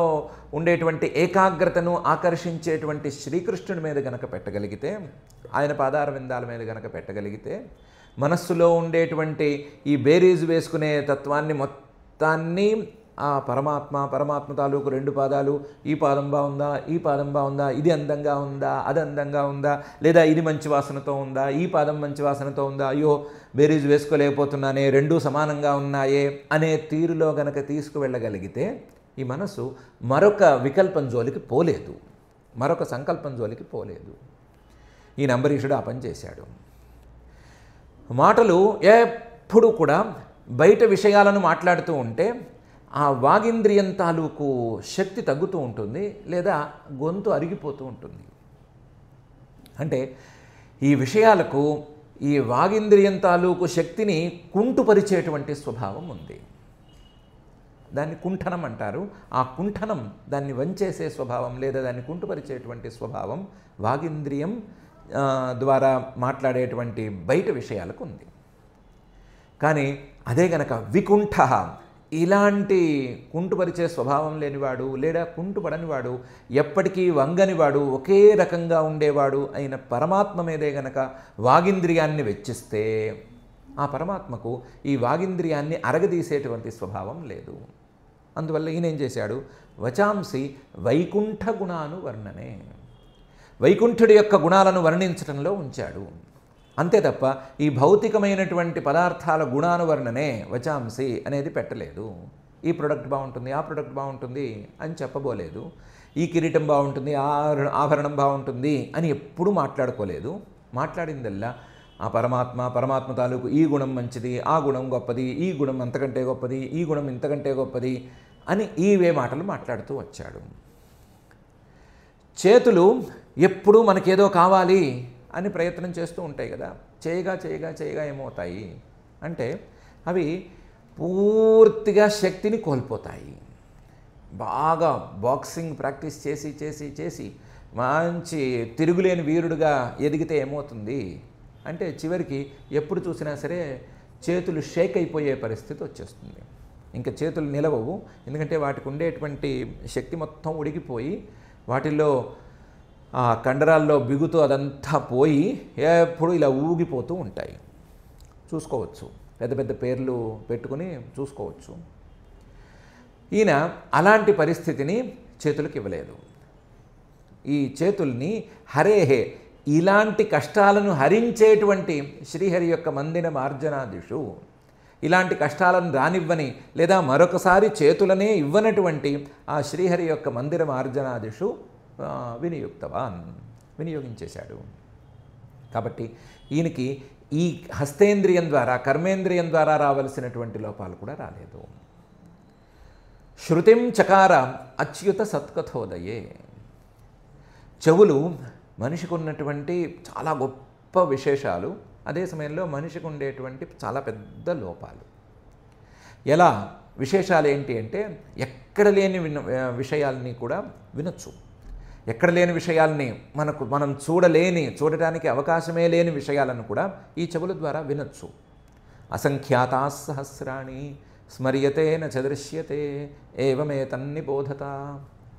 ఉండేటువంటి ఏకాగ్రతను ఆకర్షించేటువంటి శ్రీకృష్ణుడి మీద గనక పెట్టగలిగితే, ఆయన పాదారవిందాల మీద గనక పెట్టగలిగితే, మనస్సులో ఉండేటువంటి ఈ బేరీజు వేసుకునే తత్వాన్ని మొత్తాన్ని ఆ పరమాత్మ తాలూకు రెండు పాదాలు, ఈ పాదం బాగుందా, ఈ పాదం బాగుందా, ఇది అందంగా ఉందా, అది అందంగా ఉందా, లేదా ఇది మంచి వాసనతో ఉందా, ఈ పాదం మంచి వాసనతో ఉందా, అయ్యో బేరీజు వేసుకోలేకపోతున్నానే, రెండూ సమానంగా ఉన్నాయే అనే తీరులో గనక తీసుకువెళ్ళగలిగితే ఈ మనసు మరొక వికల్పం జోలికి పోలేదు, మరొక సంకల్పం జోలికి పోలేదు. ఈ అంబరీషుడు ఆ పని చేశాడు. మాటలు ఎప్పుడూ కూడా బయట విషయాలను మాట్లాడుతూ ఉంటే ఆ వాగింద్రియం తాలూకు శక్తి తగ్గుతూ ఉంటుంది, లేదా గొంతు అరిగిపోతూ ఉంటుంది. అంటే ఈ విషయాలకు ఈ వాగింద్రియం తాలూకు శక్తిని కుంటుపరిచేటువంటి స్వభావం ఉంది. దాన్ని కుంఠనం అంటారు. ఆ కుంఠనం, దాన్ని వంచేసే స్వభావం లేదా దాన్ని కుంటుపరిచేటువంటి స్వభావం వాగింద్రియం ద్వారా మాట్లాడేటువంటి బయట విషయాలకు ఉంది. కానీ అదే గనక వికుంఠ, ఇలాంటి కుంటుపరిచే స్వభావం లేనివాడు లేదా కుంటుపడనివాడు, ఎప్పటికీ వంగనివాడు, ఒకే రకంగా ఉండేవాడు అయిన పరమాత్మ మీదే గనక వాగింద్రియాన్ని వెచ్చిస్తే ఆ పరమాత్మకు ఈ వాగింద్రియాన్ని అరగదీసేటువంటి స్వభావం లేదు. అందువల్ల ఈయన ఏం చేశాడు? వచాంసి వైకుంఠ గుణాను వర్ణనే, వైకుంఠుడి యొక్క గుణాలను వర్ణించడంలో ఉంచాడు. అంతే తప్ప ఈ భౌతికమైనటువంటి పదార్థాల గుణానువర్ణనే వచాంసి అనేది పెట్టలేదు. ఈ ప్రోడక్ట్ బాగుంటుంది, ఆ ప్రోడక్ట్ బాగుంటుంది అని చెప్పబోలేదు. ఈ కిరీటం బాగుంటుంది, ఆభరణం బాగుంటుంది అని ఎప్పుడూ మాట్లాడుకోలేదు. మాట్లాడిందల్లా ఆ పరమాత్మ తాలూకు ఈ గుణం మంచిది, ఆ గుణం గొప్పది, ఈ గుణం అంతకంటే గొప్పది, ఈ గుణం ఇంతకంటే గొప్పది అని ఈవే మాటలు మాట్లాడుతూ వచ్చాడు. చేతులు ఎప్పుడూ మనకేదో కావాలి అని ప్రయత్నం చేస్తూ ఉంటాయి కదా. చేయగా ఏమవుతాయి అంటే అవి పూర్తిగా శక్తిని కోల్పోతాయి. బాగా బాక్సింగ్ ప్రాక్టీస్ చేసి మంచి తిరుగులేని వీరుడుగా ఎదిగితే ఏమవుతుంది అంటే చివరికి ఎప్పుడు చూసినా సరే చేతులు షేక్ అయిపోయే పరిస్థితి వచ్చేస్తుంది. ఇంకా చేతులు నిలవవు. ఎందుకంటే వాటికి ఉండేటువంటి శక్తి మొత్తం ఉడికిపోయి వాటిల్లో ఆ కండరాల్లో బిగుతూ అదంతా పోయి ఎప్పుడు ఇలా ఊగిపోతూ ఉంటాయి. చూసుకోవచ్చు, పెద్ద పెద్ద పేర్లు పెట్టుకుని చూసుకోవచ్చు. ఈయన అలాంటి పరిస్థితిని చేతులకు ఇవ్వలేదు. ఈ చేతుల్ని హరేహే, ఇలాంటి కష్టాలను హరించేటువంటి శ్రీహరి యొక్క మందిర మార్జనాదిషు, ఇలాంటి కష్టాలను రానివ్వని లేదా మరొకసారి చేతులనే ఇవ్వనటువంటి ఆ శ్రీహరి యొక్క మందిర మార్జనాదిషు వినియోగించేశాడు. కాబట్టి ఈయనకి ఈ హస్తేంద్రియం ద్వారా, కర్మేంద్రియం ద్వారా రావలసినటువంటి లోపాలు కూడా రాలేదు. శృతిం చకార అచ్యుత సత్కథోదయే. చెవులు మనిషికి ఉన్నటువంటి చాలా గొప్ప విశేషాలు, అదే సమయంలో మనిషికి ఉండేటువంటి చాలా పెద్ద లోపాలు. ఎలా విశేషాలు ఏంటి అంటే ఎక్కడ లేని విషయాల్ని కూడా వినొచ్చు. ఎక్కడ లేని విషయాల్ని మనం చూడటానికి అవకాశమే లేని విషయాలను కూడా ఈ చెవుల ద్వారా వినొచ్చు. అసంఖ్యాతా సహస్రాణి స్మర్యతే న దృశ్యతే ఏవమేతన్నిబోధత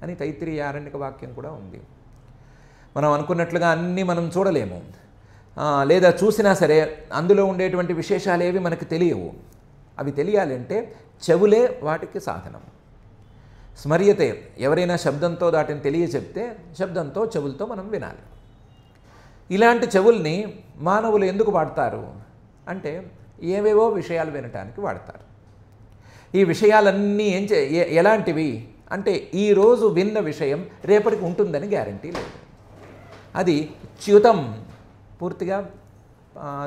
అని తైత్తిరీయ ఆరణ్యక వాక్యం కూడా ఉంది. మనం అనుకున్నట్లుగా అన్నీ మనం చూడలేము, లేదా చూసినా సరే అందులో ఉండేటువంటి విశేషాలేవి మనకు తెలియవు. అవి తెలియాలంటే చెవులే వాటికి సాధనం. స్మర్యతే, ఎవరైనా శబ్దంతో దాటిని తెలియచెప్తే శబ్దంతో చెవులతో మనం వినాలి. ఇలాంటి చెవుల్ని మానవులు ఎందుకు వాడతారు అంటే ఏవేవో విషయాలు వినటానికి వాడతారు. ఈ విషయాలన్నీ ఎలాంటివి అంటే ఈరోజు విన్న విషయం రేపటికి ఉంటుందని గ్యారంటీ లేదు. అది చ్యుతం, పూర్తిగా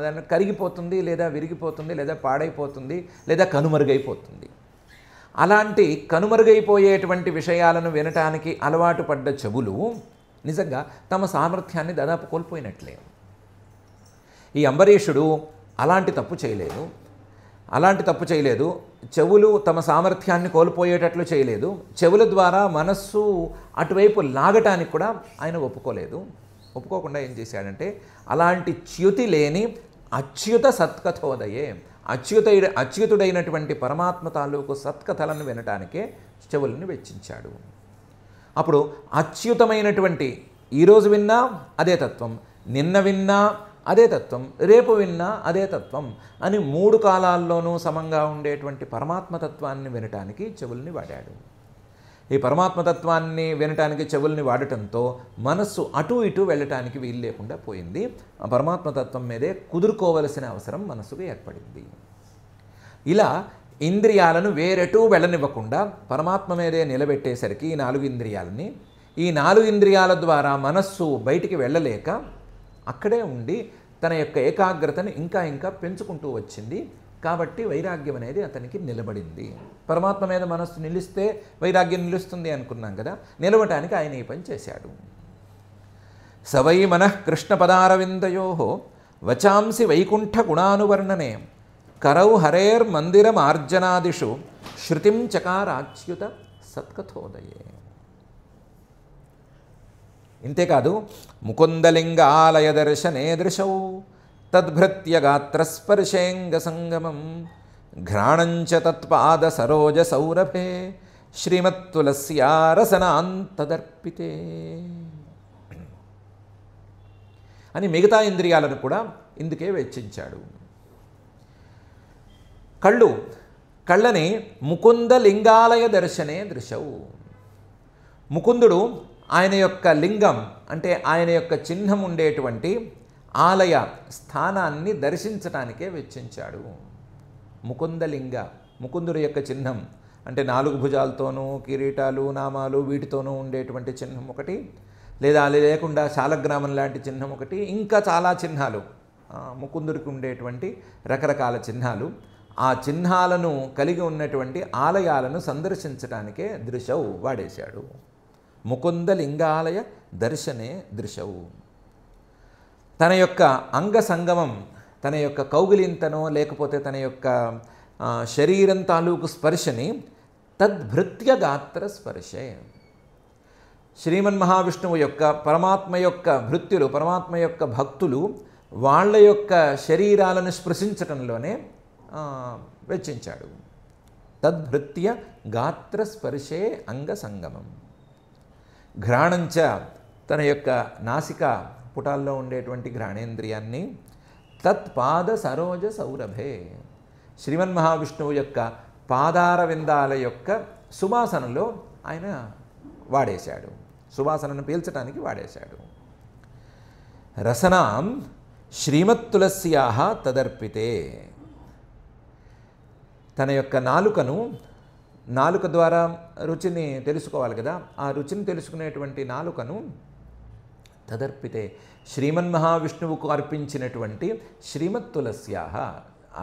దాన్ని కరిగిపోతుంది, లేదా విరిగిపోతుంది, లేదా పాడైపోతుంది, లేదా కనుమరుగైపోతుంది. అలాంటి కనుమరుగైపోయేటువంటి విషయాలను వినటానికి అలవాటు పడ్డ చెవులు నిజంగా తమ సామర్థ్యాన్ని దాదాపు కోల్పోయినట్లే. ఈ అంబరీషుడు అలాంటి తప్పు చేయలేదు. చెవులు తమ సామర్థ్యాన్ని కోల్పోయేటట్లు చేయలేదు. చెవుల ద్వారా మనస్సు అటువైపు లాగటానికి కూడా ఆయన ఒప్పుకోకుండా ఏం చేశాడంటే అలాంటి చ్యుతి లేని అచ్యుత సత్కథోదయే, అచ్యుతుడైనటువంటి పరమాత్మ తాలూకు సత్కథలను వినటానికే చెవులను వెచ్చించాడు. అప్పుడు అచ్యుతమైనటువంటి ఈరోజు విన్నా అదే తత్వం, నిన్న విన్నా అదే తత్వం, రేపు విన్నా అదే తత్వం అని 3 కాలాల్లోనూ సమంగా ఉండేటువంటి పరమాత్మతత్వాన్ని వినటానికి చెవుల్ని వాడాడు. ఈ పరమాత్మతత్వాన్ని వినటానికి చెవుల్ని వాడటంతో మనస్సు అటు ఇటు వెళ్ళటానికి వీలు లేకుండా పోయింది. ఆ పరమాత్మతత్వం మీదే కుదురుకోవలసిన అవసరం మనస్సుకు ఏర్పడింది. ఇలా ఇంద్రియాలను వేరెటూ వెళ్ళనివ్వకుండా పరమాత్మ మీదే నిలబెట్టేసరికి ఈ 4 ఇంద్రియాలని, ఈ 4 ఇంద్రియాల ద్వారా మనస్సు బయటికి వెళ్ళలేక అక్కడే ఉండి తన యొక్క ఏకాగ్రతను ఇంకా పెంచుకుంటూ వచ్చింది. కాబట్టి వైరాగ్యం అనేది అతనికి నిలబడింది. పరమాత్మ మీద మనస్సు నిలిస్తే వైరాగ్యం నిలుస్తుంది అనుకున్నాం కదా, నిలవటానికి ఆయన ఈ పని చేశాడు. సవై మనః కృష్ణ పదారవిందయో వచాంసి వైకుంఠ గుణానువర్ణనే కరౌ హరేర్మందిరమార్జనాదిషు శృతిం చకారాచ్యుత సత్కథోదయే. ఇంతేకాదు ముకుందలింగాలయ దర్శనే దృశౌ తద్భృత్య గాత్రస్పర్శేంగ సంగమం ఘ్రాణంచ తత్పాద సరోజ సౌరభే శ్రీమత్తులస్యారసనాంతదర్పితే అని మిగతా ఇంద్రియాలను కూడా ఇందుకే వెచ్చించాడు. కళ్ళని ముకుంద లింగాలయ దర్శనే దృశౌ. ముకుందుడు ఆయన యొక్క లింగం అంటే ఆయన యొక్క చిహ్నం ఉండేటువంటి ఆలయ స్థానాన్ని దర్శించటానికే వెచ్చించాడు. ముకుందలింగ, ముకుందుడి యొక్క చిహ్నం అంటే 4 భుజాలతోనూ కిరీటాలు నామాలు వీటితోనూ ఉండేటువంటి చిహ్నం ఒకటి, లేదా అది లేకుండా శాలగ్రామం లాంటి చిహ్నం ఒకటి, ఇంకా చాలా చిహ్నాలు ముకుందుడికి ఉండేటువంటి రకరకాల చిహ్నాలు. ఆ చిహ్నాలను కలిగి ఉన్నటువంటి ఆలయాలను సందర్శించడానికే దృశౌ వాడేశాడు. ముకుందలింగాలయ దర్శనే దృశౌ. తన యొక్క అంగ సంగమం, తన యొక్క కౌగిలింతనో లేకపోతే తన యొక్క శరీరం తాలూకు స్పర్శని తద్భృత్య గాత్ర స్పర్శే. శ్రీమన్మహావిష్ణువు యొక్క పరమాత్మ యొక్క భృత్యులు, పరమాత్మ యొక్క భక్తులు వాళ్ళ యొక్క శరీరాలను స్పృశించటంలోనే వెచ్చించాడు. తద్భృత్య గాత్ర స్పర్శే అంగ సంగమం. ఘ్రాణంచ తన యొక్క నాసిక పుటాల్లో ఉండేటువంటి ఘ్రాణేంద్రియాన్ని తత్పాద సరోజ సౌరభే శ్రీమన్మహావిష్ణువు యొక్క పాదార విందాల యొక్క సువాసనలో ఆయన వాడేశాడు. సువాసనను పీల్చడానికి వాడేశాడు. రసనాం శ్రీమత్తులస్యాః తదర్పితే. తన యొక్క నాలుక ద్వారా రుచిని తెలుసుకోవాలి కదా, ఆ రుచిని తెలుసుకునేటువంటి నాలుకను తదర్పితే శ్రీమన్మహావిష్ణువుకు అర్పించినటువంటి శ్రీమత్తులస్యాః,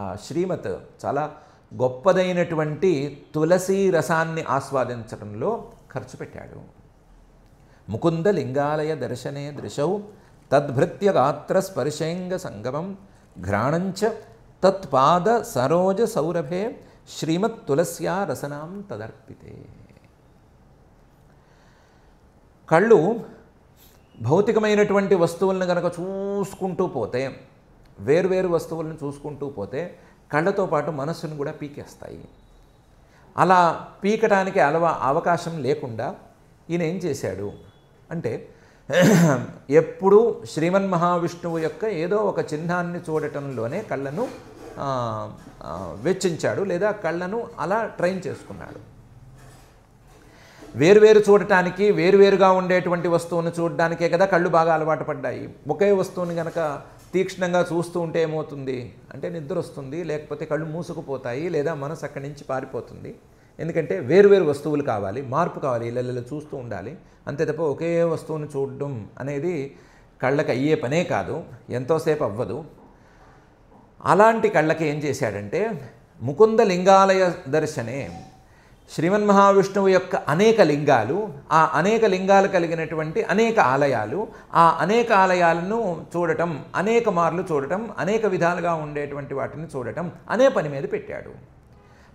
ఆ శ్రీమత్ చాలా గొప్పదైనటువంటి తులసీ రసాన్ని ఆస్వాదించడంలో ఖర్చు పెట్టాడు. ముకుంద లింగాలయ దర్శనే దృశౌ తద్భృత్య గాత్ర స్పర్శేంగ సంగమం ఘ్రాణంచ తత్పాద సరోజ సౌరభే శ్రీమత్తులస్యా రసనాం తదర్పితే. కళ్ళు భౌతికమైనటువంటి వస్తువులను కనుక చూసుకుంటూ పోతే, వేరువేరు వస్తువులను చూసుకుంటూ పోతే కళ్ళతో పాటు మనస్సును కూడా పీకేస్తాయి. అలా పీకటానికి అవకాశం లేకుండా ఈయన ఏం చేశాడు అంటే, ఎప్పుడూ శ్రీమన్మహావిష్ణువు యొక్క ఏదో ఒక చిహ్నాన్ని చూడటంలోనే కళ్ళను వెచ్చించాడు, లేదా కళ్ళను అలా ట్రైన్ చేసుకున్నాడు. వేరువేరు చూడటానికి, వేరువేరుగా ఉండేటువంటి వస్తువును చూడడానికే కదా కళ్ళు బాగా అలవాటు పడ్డాయి. ఒకే వస్తువుని కనుక తీక్ష్ణంగా చూస్తూ ఉంటే ఏమవుతుంది అంటే నిద్ర వస్తుంది, లేకపోతే కళ్ళు మూసుకుపోతాయి, లేదా మనసు అక్కడి నుంచి పారిపోతుంది. ఎందుకంటే వేరువేరు వస్తువులు కావాలి, మార్పు కావాలి, ఇళ్ళల్లో చూస్తూ ఉండాలి. అంతే తప్ప ఒకే వస్తువును చూడడం అనేది కళ్ళకి అయ్యే పనే కాదు, ఎంతోసేపు అవ్వదు. అలాంటి కళ్ళకి ఏం చేశాడంటే, ముకుంద లింగాలయ దర్శనే శ్రీమన్మహావిష్ణువు యొక్క అనేక లింగాలు, ఆ అనేక లింగాలు కలిగినటువంటి అనేక ఆలయాలు, ఆ అనేక ఆలయాలను చూడటం, అనేక మార్లు చూడటం, అనేక విధాలుగా ఉండేటువంటి వాటిని చూడటం అనే పని మీద పెట్టాడు.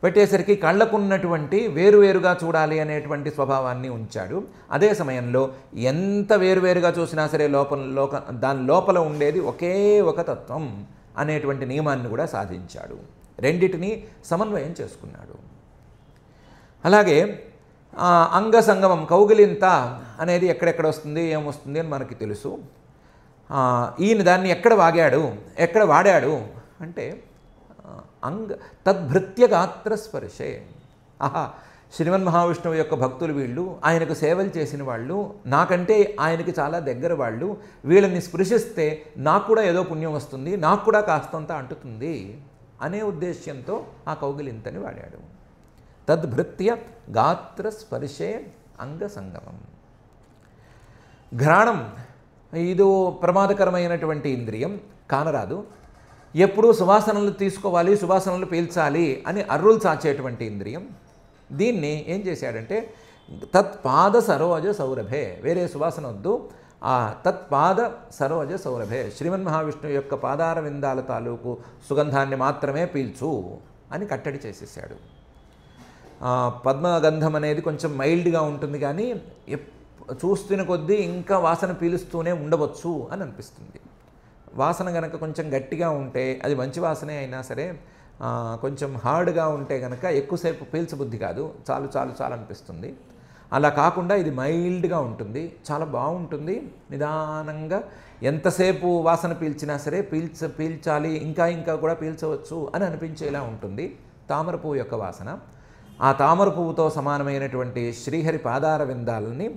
పెట్టేసరికి కళ్ళకున్నటువంటి వేరువేరుగా చూడాలి అనేటువంటి స్వభావాన్ని ఉంచాడు. అదే సమయంలో ఎంత వేరువేరుగా చూసినా సరే దాని లోపల ఉండేది ఒకే ఒక తత్వం అనేటువంటి నియమాన్ని కూడా సాధించాడు. రెండిటిని సమన్వయం చేసుకున్నాడు. అలాగే అంగ సంగమం, కౌగిలింత అనేది ఎక్కడెక్కడ వస్తుంది, ఏమొస్తుంది అని మనకి తెలుసు. ఈయన దాన్ని ఎక్కడ వాడాడు అంటే తద్భృత్య గాత్ర స్పర్శే. శ్రీమన్మహావిష్ణువు యొక్క భక్తులు వీళ్ళు, ఆయనకు సేవలు చేసిన వాళ్ళు, నాకంటే ఆయనకి చాలా దగ్గర వాళ్ళు, వీళ్ళని స్పృశిస్తే నాకు కూడా ఏదో పుణ్యం వస్తుంది, నాకు కూడా కాస్తంత అంటుతుంది అనే ఉద్దేశ్యంతో ఆ కౌగిలింతని వాడాడు. తద్భృత్య గాత్ర స్పర్శే అంగ సంగమం. ఘ్రాణం ఇది ప్రమాదకరమైనటువంటి ఇంద్రియం, కానరాదు. ఎప్పుడూ సువాసనలు తీసుకోవాలి, సువాసనలు పీల్చాలి అని అర్రులు చాచేటువంటి ఇంద్రియం. దీన్ని ఏం చేశాడంటే తత్పాద సరోజ సౌరభే, వేరే సువాసన వద్దు, ఆ తత్పాద సరోజ సౌరభే శ్రీమన్మహావిష్ణువు యొక్క పాదార విందాల తాలూకు సుగంధాన్ని మాత్రమే పీల్చు అని కట్టడి చేసేసాడు. పద్మగంధం అనేది కొంచెం మైల్డ్గా ఉంటుంది, కానీ చూస్తున్న కొద్దీ ఇంకా వాసన పీలుస్తూనే ఉండవచ్చు అని అనిపిస్తుంది. వాసన కనుక కొంచెం గట్టిగా ఉంటే అది మంచి వాసనే అయినా సరే, కొంచెం హార్డ్గా ఉంటే కనుక ఎక్కువసేపు పీల్చబుద్ధి కాదు, చాలు చాలు చాలు అనిపిస్తుంది. అలా కాకుండా ఇది మైల్డ్గా ఉంటుంది, చాలా బాగుంటుంది. నిదానంగా ఎంతసేపు వాసన పీల్చినా సరే పీల్చాలి, ఇంకా ఇంకా కూడా పీల్చవచ్చు అని అనిపించేలా ఉంటుంది తామర పువ్వు యొక్క వాసన. ఆ తామర పువ్వుతో సమానమైనటువంటి శ్రీహరి పాదార విందాలని,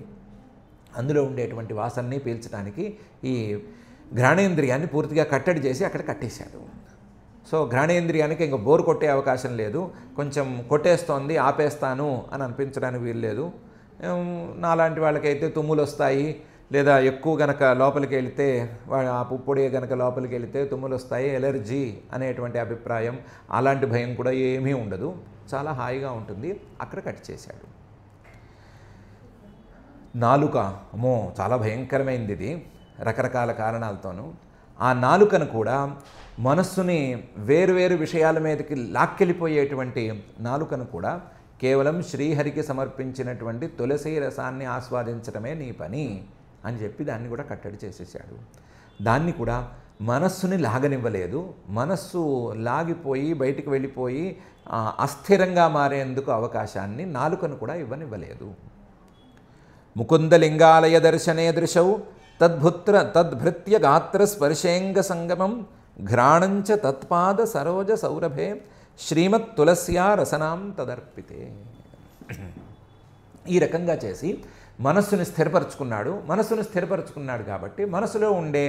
అందులో ఉండేటువంటి వాసనని పీల్చడానికి ఈ ఘ్రాణేంద్రియాన్ని పూర్తిగా కట్టడి చేసి అక్కడ కట్టేశాడు. సో ఘ్రాణేంద్రియానికి ఇంకా బోరు కొట్టే అవకాశం లేదు, కొంచెం కొట్టేస్తోంది ఆపేస్తాను అని అనిపించడానికి వీల్లేదు. నాలాంటి వాళ్ళకైతే తుమ్ములు వస్తాయి, లేదా ఎక్కువ గనక లోపలికి వెళితే ఆ పుప్పొడి గనక లోపలికి వెళితే తుమ్ములు వస్తాయి, ఎలర్జీ అనేటువంటి అభిప్రాయం, అలాంటి భయం కూడా ఏమీ ఉండదు, చాలా హాయిగా ఉంటుంది. అక్కడ కట్ చేశాడు. నాలుక, అమ్మో చాలా భయంకరమైంది ఇది, రకరకాల కారణాలతోనూ. ఆ నాలుకను కూడా మనస్సుని వేరువేరు విషయాల మీదకి లాక్కెళ్ళిపోయేటువంటి నాలుకను కూడా కేవలం శ్రీహరికి సమర్పించినటువంటి తులసి రసాన్ని ఆస్వాదించడమే నీ పని అని చెప్పి దాన్ని కూడా కట్టడి చేసేసాడు. దాన్ని కూడా మనస్సుని లాగనివ్వలేదు, మనస్సు లాగిపోయి బయటికి వెళ్ళిపోయి అస్థిరంగా మారేందుకు అవకాశాన్ని నాలుకను కూడా ఇవ్వనివ్వలేదు. ముకుందలింగాలయ దర్శనే దృశౌ తద్భృత్య గాత్ర స్పర్శేంగ సంగమం ఘ్రాణంచ తత్పాద సరోజ సౌరభే శ్రీమత్ తులస్యా రసనాం తదర్పితే. ఈ రకంగా చేసి మనస్సుని స్థిరపరచుకున్నాడు. మనస్సును స్థిరపరచుకున్నాడు కాబట్టి మనసులో ఉండే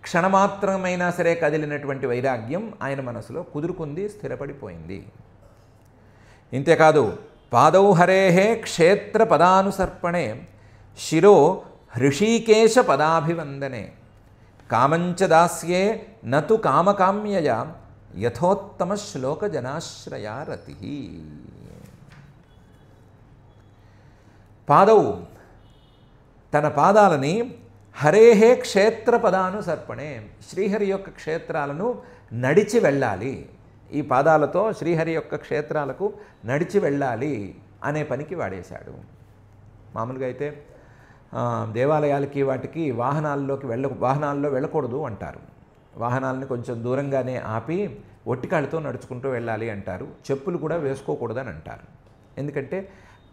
క్షణమాత్రమైనా సరే కదిలినటువంటి వైరాగ్యం ఆయన మనసులో కుదురుకుంది, స్థిరపడిపోయింది. ఇంతేకాదు, పాదౌ హరేహే క్షేత్ర పదానుసర్పణే శిరో హృషీకేశ పదాభివందనే కామంచ దాస్యే నతు కామకామ్యయ యథోత్తమ శ్లోక జనాశ్రయా రతి. పాదౌ, తన పాదాలని హరేహే క్షేత్ర పదానుసర్పణే, శ్రీహరి యొక్క క్షేత్రాలను నడిచి వెళ్ళాలి, ఈ పాదాలతో శ్రీహరి యొక్క క్షేత్రాలకు నడిచి వెళ్ళాలి అనే పనికి వాడేశాడు. మామూలుగా అయితే దేవాలయాలకి వాటికి వాహనాల్లో వెళ్ళకూడదు అంటారు. వాహనాలని కొంచెం దూరంగానే ఆపి ఒట్టికాళ్ళతో నడుచుకుంటూ వెళ్ళాలి అంటారు. చెప్పులు కూడా వేసుకోకూడదని అంటారు. ఎందుకంటే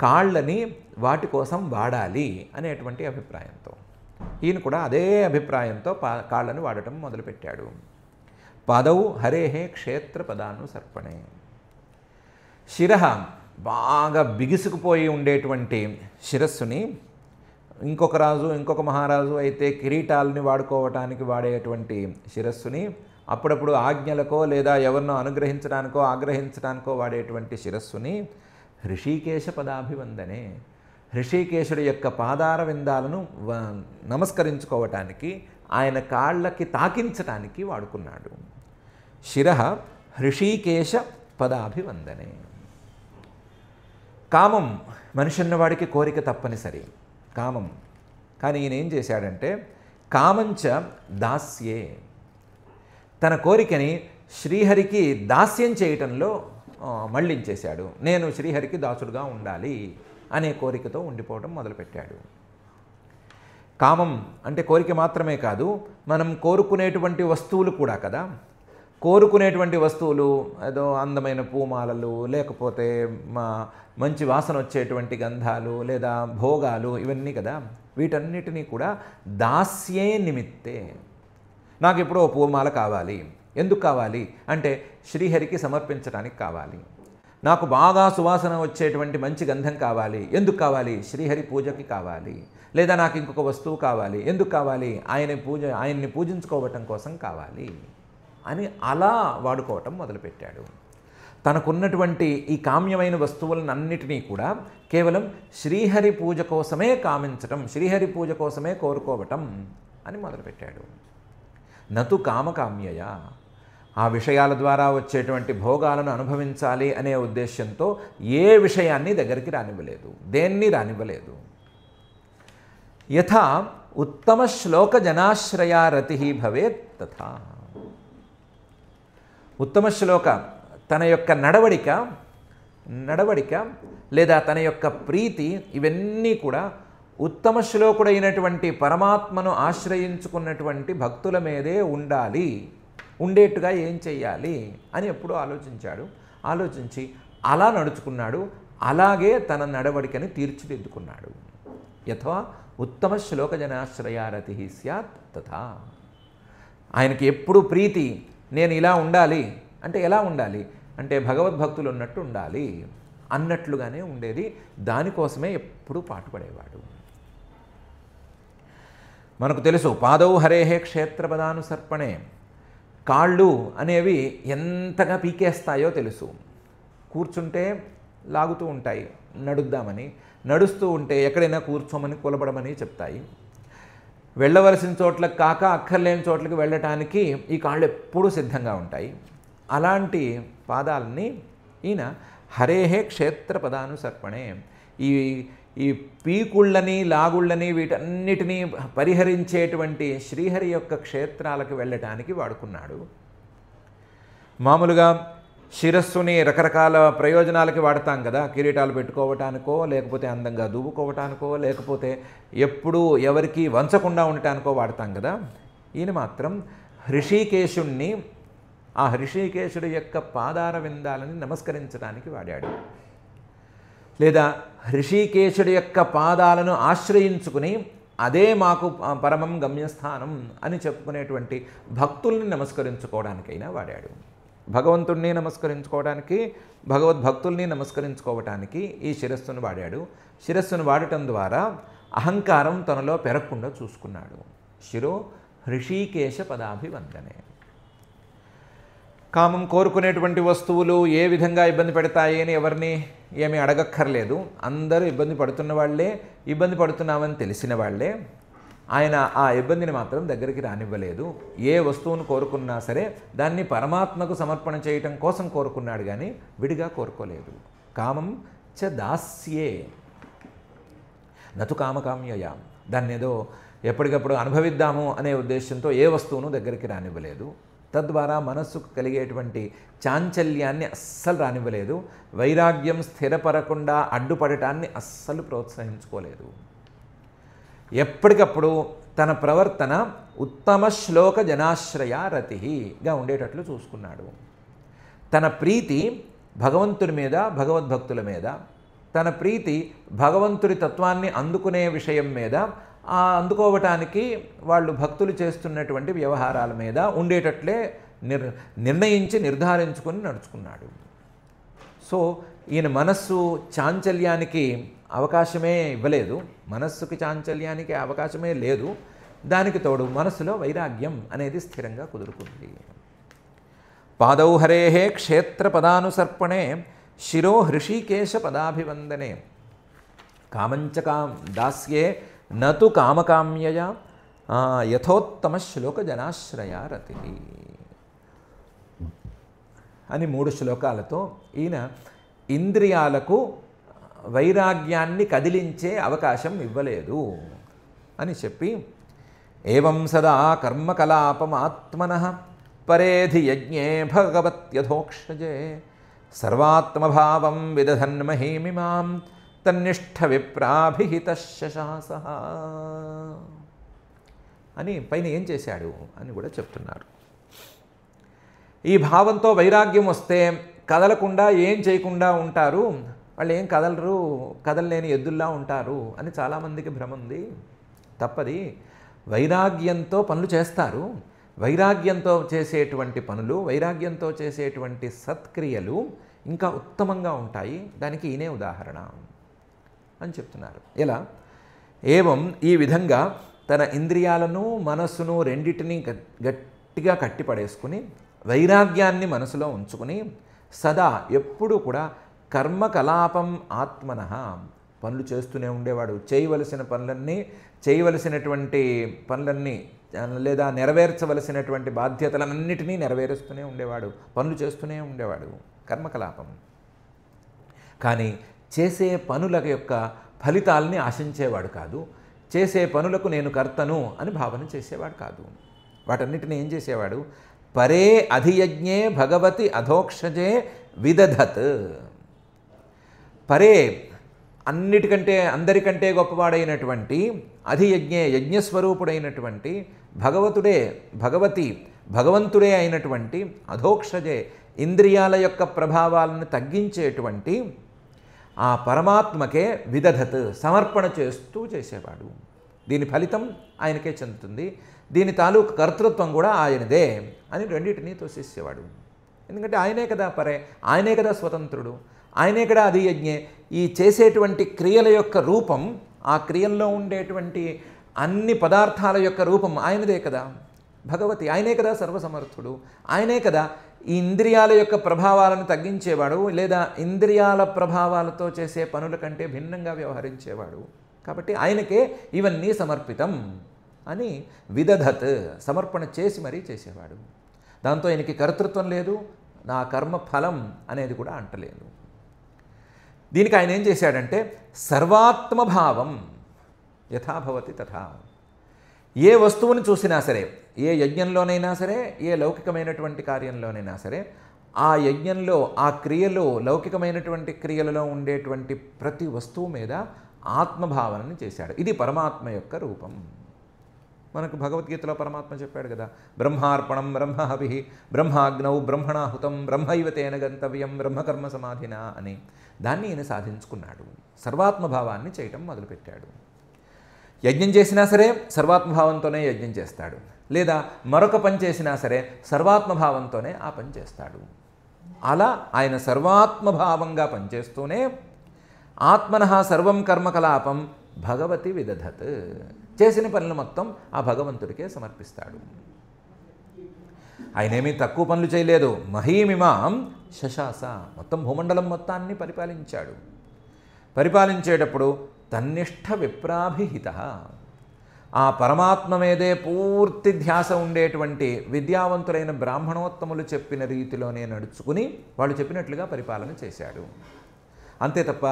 కాళ్ళని వాటి కోసం వాడాలి అనేటువంటి అభిప్రాయంతో. ఈయన కూడా అదే అభిప్రాయంతో కాళ్ళని వాడటం మొదలుపెట్టాడు. పాదౌ హరేహే క్షేత్ర పదానుసర్పణే. శిరః, బాగా బిగుసుకుపోయి ఉండేటువంటి శిరస్సుని, ఇంకొక మహారాజు అయితే కిరీటాలని వాడుకోవటానికి వాడేటువంటి శిరస్సుని, అప్పుడప్పుడు ఆజ్ఞలకో లేదా ఎవరినో అనుగ్రహించడానికో ఆగ్రహించడానికో వాడేటువంటి శిరస్సుని హృషీకేశ పదాభివందనే, హృషీకేశుడి యొక్క పాదార విందాలను నమస్కరించుకోవటానికి, ఆయన కాళ్ళకి తాకించటానికి వాడుకున్నాడు. శిరః హృషీకేశ పదాభివందనే. కామం, మనిషి అన్నవాడికి కోరిక తప్పనిసరి, కామం. కానీ ఈయన ఏం చేశాడంటే కామంచ దాస్యే, తన కోరికని శ్రీహరికి దాస్యం చేయటంలో మళ్ళించేశాడు. నేను శ్రీహరికి దాసుడుగా ఉండాలి అనే కోరికతో ఉండిపోవడం మొదలుపెట్టాడు. కామం అంటే కోరిక మాత్రమే కాదు, మనం కోరుకునేటువంటి వస్తువులు కూడా కదా. కోరుకునేటువంటి వస్తువులు ఏదో అందమైన పూమాలలు, లేకపోతే మంచి వాసన వచ్చేటువంటి గంధాలు, లేదా భోగాలు, ఇవన్నీ కదా. వీటన్నిటినీ కూడా దాస్యే నిమిత్తే. నాకు ఎప్పుడో పూమాల కావాలి, ఎందుకు కావాలి అంటే శ్రీహరికి సమర్పించడానికి కావాలి. నాకు బాగా సువాసన వచ్చేటువంటి మంచి గంధం కావాలి, ఎందుకు కావాలి, శ్రీహరి పూజకి కావాలి. లేదా నాకు ఇంకొక వస్తువు కావాలి, ఎందుకు కావాలి, ఆయన్ని పూజించుకోవటం కోసం కావాలి అని అలా వాడుకోవటం మొదలుపెట్టాడు. తనకున్నటువంటి ఈ కామ్యమైన వస్తువులన్నిటినీ కూడా కేవలం శ్రీహరి పూజ కోసమే కామించటం, శ్రీహరి పూజ కోసమే కోరుకోవటం అని మొదలుపెట్టాడు. నతు కామకామ్యయ, ఆ విషయాల ద్వారా వచ్చేటువంటి భోగాలను అనుభవించాలి అనే ఉద్దేశంతో ఏ విషయాన్ని దగ్గరికి రానివ్వలేదు, దేన్ని రానివ్వలేదు. యథా ఉత్తమ శ్లోక జనాశ్రయా రతి భవేత్ తథా. ఉత్తమ శ్లోక, తన యొక్క నడవడిక నడవడిక లేదా తన యొక్క ప్రీతి ఇవన్నీ కూడా ఉత్తమ శ్లోకుడైనటువంటి పరమాత్మను ఆశ్రయించుకున్నటువంటి భక్తుల మీదే ఉండాలి. ఉండేట్టుగా ఏం చెయ్యాలి అని ఎప్పుడూ ఆలోచించాడు. ఆలోచించి అలా నడుచుకున్నాడు. అలాగే తన నడవడికని తీర్చిదిద్దుకున్నాడు. యథా ఉత్తమ శ్లోక జనాశ్రయారతి స్యాత్ తథా. ఆయనకి ఎప్పుడు ప్రీతి, నేను ఇలా ఉండాలి అంటే ఎలా ఉండాలి అంటే భగవద్భక్తులు ఉన్నట్టు ఉండాలి అన్నట్లుగానే ఉండేది. దానికోసమే ఎప్పుడూ పాటుపడేవాడు. మనకు తెలుసు పాదౌ హరేహే క్షేత్రపదానుసర్పణే. కాళ్ళు అనేవి ఎంతగా పీకేస్తాయో తెలుసు. కూర్చుంటే లాగుతూ ఉంటాయి నడుద్దామని, నడుస్తూ ఉంటే ఎక్కడైనా కూర్చోమని కూలబడమని చెప్తాయి. వెళ్ళవలసిన చోట్లకు కాక అక్కర్లేని చోట్లకి వెళ్ళటానికి ఈ కాళ్ళు ఎప్పుడూ సిద్ధంగా ఉంటాయి. అలాంటి పాదాలని ఈయన హరేహే క్షేత్ర పదానుసర్పణే, ఈ పీకుళ్ళని లాగుళ్ళని వీటన్నిటినీ పరిహరించేటువంటి శ్రీహరి యొక్క క్షేత్రాలకు వెళ్ళటానికి వాడుకున్నాడు. మామూలుగా శిరస్సుని రకరకాల ప్రయోజనాలకి వాడతాం కదా, కిరీటాలు పెట్టుకోవటానికో, లేకపోతే అందంగా దూవుకోవటానికో, లేకపోతే ఎప్పుడూ ఎవరికి వంచకుండా ఉండటానికో వాడతాం కదా. ఈయన మాత్రం హృషికేశుణ్ణి, ఆ హృషికేశుడి యొక్క పాదార విందాలని నమస్కరించడానికి వాడాడు. లేదా హృషికేశుడి యొక్క పాదాలను ఆశ్రయించుకుని అదే మాకు పరమం గమ్యస్థానం అని చెప్పుకునేటువంటి భక్తుల్ని నమస్కరించుకోవడానికైనా వాడాడు. భగవంతుణ్ణి నమస్కరించుకోవడానికి, భగవద్భక్తుల్ని నమస్కరించుకోవటానికి ఈ శిరస్సును వాడాడు. శిరస్సును వాడటం ద్వారా అహంకారం తనలో పెరగకుండా చూసుకున్నాడు. శిరో హృషికేశ పదాభివందనే. కామం కోరుకునేటువంటి వస్తువులు ఏ విధంగా ఇబ్బంది పెడతాయి అని ఎవరిని ఏమీ అడగక్కర్లేదు. అందరూ ఇబ్బంది పడుతున్న వాళ్ళే, ఇబ్బంది పడుతున్నామని తెలిసిన వాళ్ళే. ఆయన ఆ ఇబ్బందిని మాత్రం దగ్గరికి రానివ్వలేదు. ఏ వస్తువును కోరుకున్నా సరే దాన్ని పరమాత్మకు సమర్పణ చేయటం కోసం కోరుకున్నాడు కానీ విడిగా కోరుకోలేదు. కామం చ దాస్యే నతు కామకామ్యయ. దాన్ని ఏదో ఎప్పటికప్పుడు అనుభవిద్దాము అనే ఉద్దేశంతో ఏ వస్తువును దగ్గరికి రానివ్వలేదు. తద్వారా మనస్సుకు కలిగేటువంటి చాంచల్యాన్ని అస్సలు రానివ్వలేదు. వైరాగ్యం స్థిరపడకుండా అడ్డుపడటాన్ని అస్సలు ప్రోత్సహించుకోలేదు. ఎప్పటికప్పుడు తన ప్రవర్తన ఉత్తమ శ్లోక జనాశ్రయ రతిగా ఉండేటట్లు చూసుకున్నాడు. తన ప్రీతి భగవంతుని మీద, భగవద్భక్తుల మీద, తన ప్రీతి భగవంతుడి తత్వాన్ని అందుకునే విషయం మీద, ఆ అందుకోవటానికి వాళ్ళు భక్తులు చేస్తున్నటువంటి వ్యవహారాల మీద ఉండేటట్లే నిర్ణయించి నిర్ధారించుకొని నడుచుకున్నాడు. సో ఈయన మనస్సు చాంచల్యానికి అవకాశమే ఇవ్వలేదు. మనస్సుకి చాంచల్యానికి అవకాశమే లేదు. దానికి తోడు మనస్సులో వైరాగ్యం అనేది స్థిరంగా కుదురుకుంది. పాదౌ హరేహే క్షేత్ర పదానుసర్పణే శిరో హృషికేశ పదాభివందనే కామంచకాం దాస్యే నతు కామకామ్యయ యథోత్తమ శ్లోక జనాశ్రయ రతి అని 3 శ్లోకాలతో ఈయన ఇంద్రియాలకు వైరాగ్యాన్ని కదిలించే అవకాశం ఇవ్వలేదు అని చెప్పి, ఏవం సదా కర్మకలాపమాత్మనః పరేధి యజ్ఞే భగవత్యధోక్షజే సర్వాత్మభావం విదధన్మహీమిమాం తన్నిష్ఠ విప్రాభిహిత శశాసః అని పైన ఏం చేశాడు అని కూడా చెప్తున్నారు. ఈ భావంతో వైరాగ్యం వస్తే కదలకుండా ఏం చేయకుండా ఉంటారు, వాళ్ళు ఏం కదలరు, కదలలేని ఎద్దుల్లా ఉంటారు అని చాలామందికి భ్రమ ఉంది. తప్పది. వైరాగ్యంతో పనులు చేస్తారు. వైరాగ్యంతో చేసేటువంటి పనులు, వైరాగ్యంతో చేసేటువంటి సత్క్రియలు ఇంకా ఉత్తమంగా ఉంటాయి. దానికి ఈయనే ఉదాహరణ అని చెప్తున్నారు. ఎలా? ఏవం ఈ విధంగా తన ఇంద్రియాలను మనస్సును రెండిటిని గట్టిగా కట్టిపడేసుకుని వైరాగ్యాన్ని మనసులో ఉంచుకుని సదా ఎప్పుడూ కూడా కర్మకలాపం ఆత్మనః పనులు చేస్తూనే ఉండేవాడు. చేయవలసినటువంటి పనులన్నీ లేదా నెరవేర్చవలసినటువంటి బాధ్యతలన్నిటినీ నెరవేరుస్తూనే ఉండేవాడు. పనులు చేస్తూనే ఉండేవాడు. కర్మకలాపం. కానీ చేసే పనుల యొక్క ఫలితాలని ఆశించేవాడు కాదు. చేసే పనులకు నేను కర్తను అని భావన చేసేవాడు కాదు. వాటన్నిటిని ఏం చేసేవాడు? పరే అధియజ్ఞే భగవతి అధోక్షజే విదధత్. పరే అన్నిటికంటే అందరికంటే గొప్పవాడైనటువంటి అధియజ్ఞే యజ్ఞస్వరూపుడైనటువంటి భగవంతుడే అయినటువంటి అధోక్షజే ఇంద్రియాల యొక్క ప్రభావాలను తగ్గించేటువంటి ఆ పరమాత్మకే విదధత్ సమర్పణ చేస్తూ చేసేవాడు. దీని ఫలితం ఆయనకే చెందుతుంది, దీని తాలూకు కర్తృత్వం కూడా ఆయనదే అని రెండింటినీ తోసేసేవాడు. ఎందుకంటే ఆయనే కదా పరే, ఆయనే కదా స్వతంత్రుడు, ఆయనే కదా అధియజ్ఞే. ఈ చేసేటువంటి క్రియల యొక్క రూపం, ఆ క్రియల్లో ఉండేటువంటి అన్ని పదార్థాల యొక్క రూపం ఆయనదే కదా. భగవతి ఆయనే కదా సర్వసమర్థుడు, ఆయనే కదా ఈ ఇంద్రియాల యొక్క ప్రభావాలను తగ్గించేవాడు, లేదా ఇంద్రియాల ప్రభావాలతో చేసే పనుల కంటే భిన్నంగా వ్యవహరించేవాడు. కాబట్టి ఆయనకే ఇవన్నీ సమర్పితం అని విదధత్ సమర్పణ చేసి మరీ చేసేవాడు. దాంతో ఆయనకి కర్తృత్వం లేదు, నా కర్మ ఫలం అనేది కూడా అంటలేదు. దీనికి ఆయన ఏం చేశాడంటే సర్వాత్మభావం యథాభవతి తథా. ఏ వస్తువుని చూసినా సరే, ఏ యజ్ఞంలోనైనా సరే, ఏ లౌకికమైనటువంటి కార్యంలోనైనా సరే, ఆ యజ్ఞంలో, ఆ క్రియలో, లౌకికమైనటువంటి క్రియలలో ఉండేటువంటి ప్రతి వస్తువు మీద ఆత్మభావనని చేశాడు. ఇది పరమాత్మ యొక్క రూపం. మనకు భగవద్గీతలో పరమాత్మ చెప్పాడు కదా, బ్రహ్మార్పణం బ్రహ్మహవి బ్రహ్మాగ్నౌ బ్రహ్మణాహుతం బ్రహ్మైవ తేన గంతవ్యం బ్రహ్మకర్మ సమాధిన అని. దాన్ని ఈయన సాధించుకున్నాడు. సర్వాత్మభావాన్ని చేయటం మొదలుపెట్టాడు. యజ్ఞం చేసినా సరే సర్వాత్మభావంతోనే యజ్ఞం చేస్తాడు, లేదా మరొక పని చేసినా సరే సర్వాత్మభావంతోనే ఆ పని చేస్తాడు. అలా ఆయన సర్వాత్మభావంగా పనిచేస్తూనే ఆత్మనః సర్వం కర్మకలాపం భగవతి విదధత్, చేసిన పనులు మొత్తం ఆ భగవంతుడికే సమర్పిస్తాడు. ఆయనేమీ తక్కువ పనులు చేయలేదు. మహీమిమాం శశాస, మొత్తం భూమండలం మొత్తాన్ని పరిపాలించాడు. పరిపాలించేటప్పుడు తన్నిష్ట విప్రాభిహిత, ఆ పరమాత్మ మీదే పూర్తి ధ్యాస ఉండేటువంటి విద్యావంతులైన బ్రాహ్మణోత్తములు చెప్పిన రీతిలోనే నడుచుకుని వాళ్ళు చెప్పినట్లుగా పరిపాలన చేశాడు. అంతే తప్ప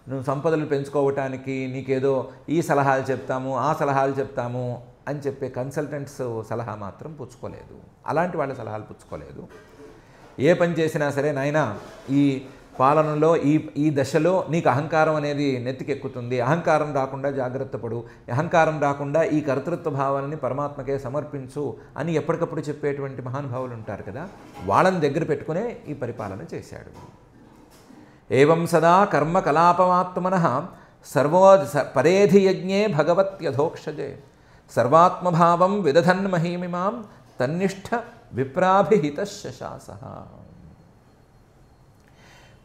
నువ్వు సంపదలు పెంచుకోవటానికి నీకేదో ఈ సలహాలు చెప్తాము, ఆ సలహాలు చెప్తాము అని చెప్పే కన్సల్టెంట్స్ సలహా మాత్రం పుచ్చుకోలేదు. అలాంటి వాళ్ళ సలహాలు పుచ్చుకోలేదు. ఏ పని చేసినా సరే, నాయనా ఈ పాలనలో ఈ దశలో నీకు అహంకారం అనేది నెత్తికెక్కుతుంది, అహంకారం రాకుండా జాగ్రత్త పడు, అహంకారం రాకుండా ఈ కర్తృత్వ భావాలని పరమాత్మకే సమర్పించు అని ఎప్పటికప్పుడు చెప్పేటువంటి మహానుభావులు ఉంటారు కదా, వాళ్ళని దగ్గర పెట్టుకునే ఈ పరిపాలన చేశాడు. ఏవం సదా కర్మ కలాపమాత్మనః పరేధి యజ్ఞే భగవత్యధోక్షజే సర్వాత్మభావం విదధన్ మహీమిమాం తన్నిష్ట విప్రాభిహిత శశాసః.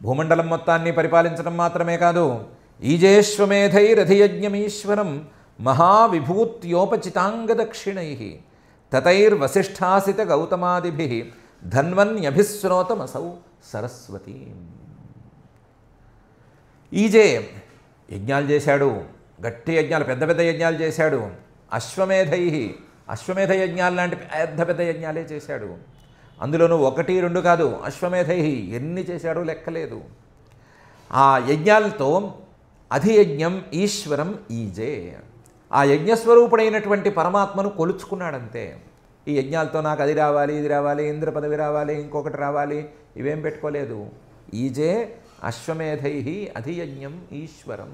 భూమండలం మొత్తాన్ని పరిపాలించడం మాత్రమే కాదు, ఈజేశ్వమేధైరధియజ్ఞమీశ్వరం మహావిభూత్యోపచితాంగదక్షిణై తతైర్వసిష్ఠాసిత గౌతమాదిభిః ధన్వన్యభిశ్రోతమసౌ సరస్వతీ. ఈజే యజ్ఞాలు చేశాడు, గట్టి యజ్ఞాలు, పెద్ద పెద్ద యజ్ఞాలు చేశాడు. అశ్వమేధ యజ్ఞాలు లాంటి పెద్ద పెద్ద యజ్ఞాలే చేశాడు. అందులోనూ 1, 2 కాదు, అశ్వమేధై ఎన్ని చేశాడో లెక్కలేదు. ఆ యజ్ఞాలతో అధియజ్ఞం ఈశ్వరం ఈజే, ఆ యజ్ఞస్వరూపుడైనటువంటి పరమాత్మను కొలుచుకున్నాడంతే. ఈ యజ్ఞాలతో నాకు అది రావాలి, ఇది రావాలి, ఇంద్ర పదవి రావాలి, ఇంకొకటి రావాలి, ఇవేం పెట్టుకోలేదు. ఈజే అశ్వమేధై అధియజ్ఞం ఈశ్వరం.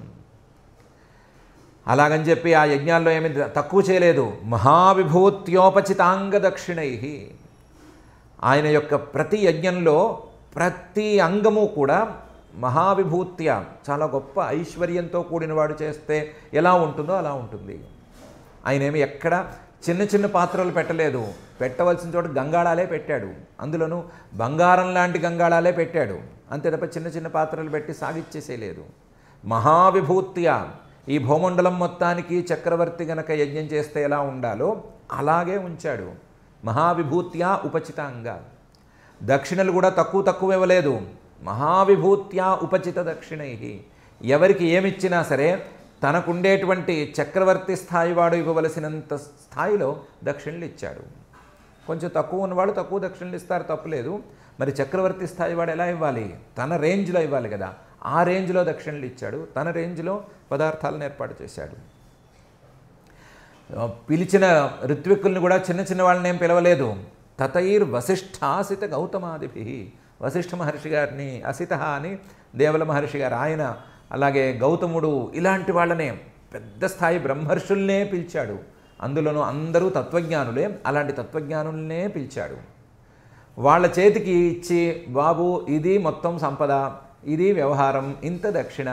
అలాగని చెప్పి ఆ యజ్ఞాల్లో ఏమి తక్కువ చేయలేదు. మహావిభూత్యోపచితాంగ దక్షిణై, ఆయన యొక్క ప్రతి యజ్ఞంలో ప్రతి అంగము కూడా మహావిభూత్య, చాలా గొప్ప ఐశ్వర్యంతో కూడినవాడు చేస్తే ఎలా ఉంటుందో అలా ఉంటుంది. ఆయనేమి ఎక్కడ చిన్న చిన్న పాత్రలు పెట్టలేదు, పెట్టవలసిన చోట గంగాళాలే పెట్టాడు. అందులోనూ బంగారం లాంటి గంగాళాలే పెట్టాడు. అంతే తప్ప చిన్న చిన్న పాత్రలు పెట్టి సాగిచ్చేసేయలేదు. మహావిభూత్య, ఈ భూమండలం మొత్తానికి చక్రవర్తి గనక యజ్ఞం చేస్తే ఎలా ఉండాలో అలాగే ఉంచాడు. మహావిభూత్యా ఉపచితాంగ, దక్షిణలు కూడా తక్కువ ఇవ్వలేదు. మహావిభూత్యా ఉపచిత దక్షిణై, ఎవరికి ఏమిచ్చినా సరే తనకుండేటువంటి చక్రవర్తి స్థాయి వాడు ఇవ్వవలసినంత స్థాయిలో దక్షిణలు ఇచ్చాడు. కొంచెం తక్కువ ఉన్నవాడు తక్కువ దక్షిణలు ఇస్తారు, తప్పులేదు. మరి చక్రవర్తి స్థాయి వాడు ఎలా ఇవ్వాలి? తన రేంజ్లో ఇవ్వాలి కదా, ఆ రేంజ్లో దక్షిణలు ఇచ్చాడు. తన రేంజ్లో పదార్థాలను ఏర్పాటు చేశాడు. పిలిచిన ఋత్విక్కుల్ని కూడా చిన్న చిన్న వాళ్ళని ఏం పిలవలేదు. తతైర్ వసిష్ఠాసిత గౌతమాదిభి, వశిష్ఠ మహర్షి గారిని అసిత అని దేవల మహర్షి గారు ఆయన, అలాగే గౌతముడు, ఇలాంటి వాళ్ళనే పెద్ద స్థాయి బ్రహ్మర్షుల్నే పిలిచాడు. అందులోనూ అందరూ తత్వజ్ఞానులే, అలాంటి తత్వజ్ఞానులనే పిలిచాడు. వాళ్ళ చేతికి ఇచ్చి, బాబు ఇది మొత్తం సంపద, ఇది వ్యవహారం, ఇంత దక్షిణ,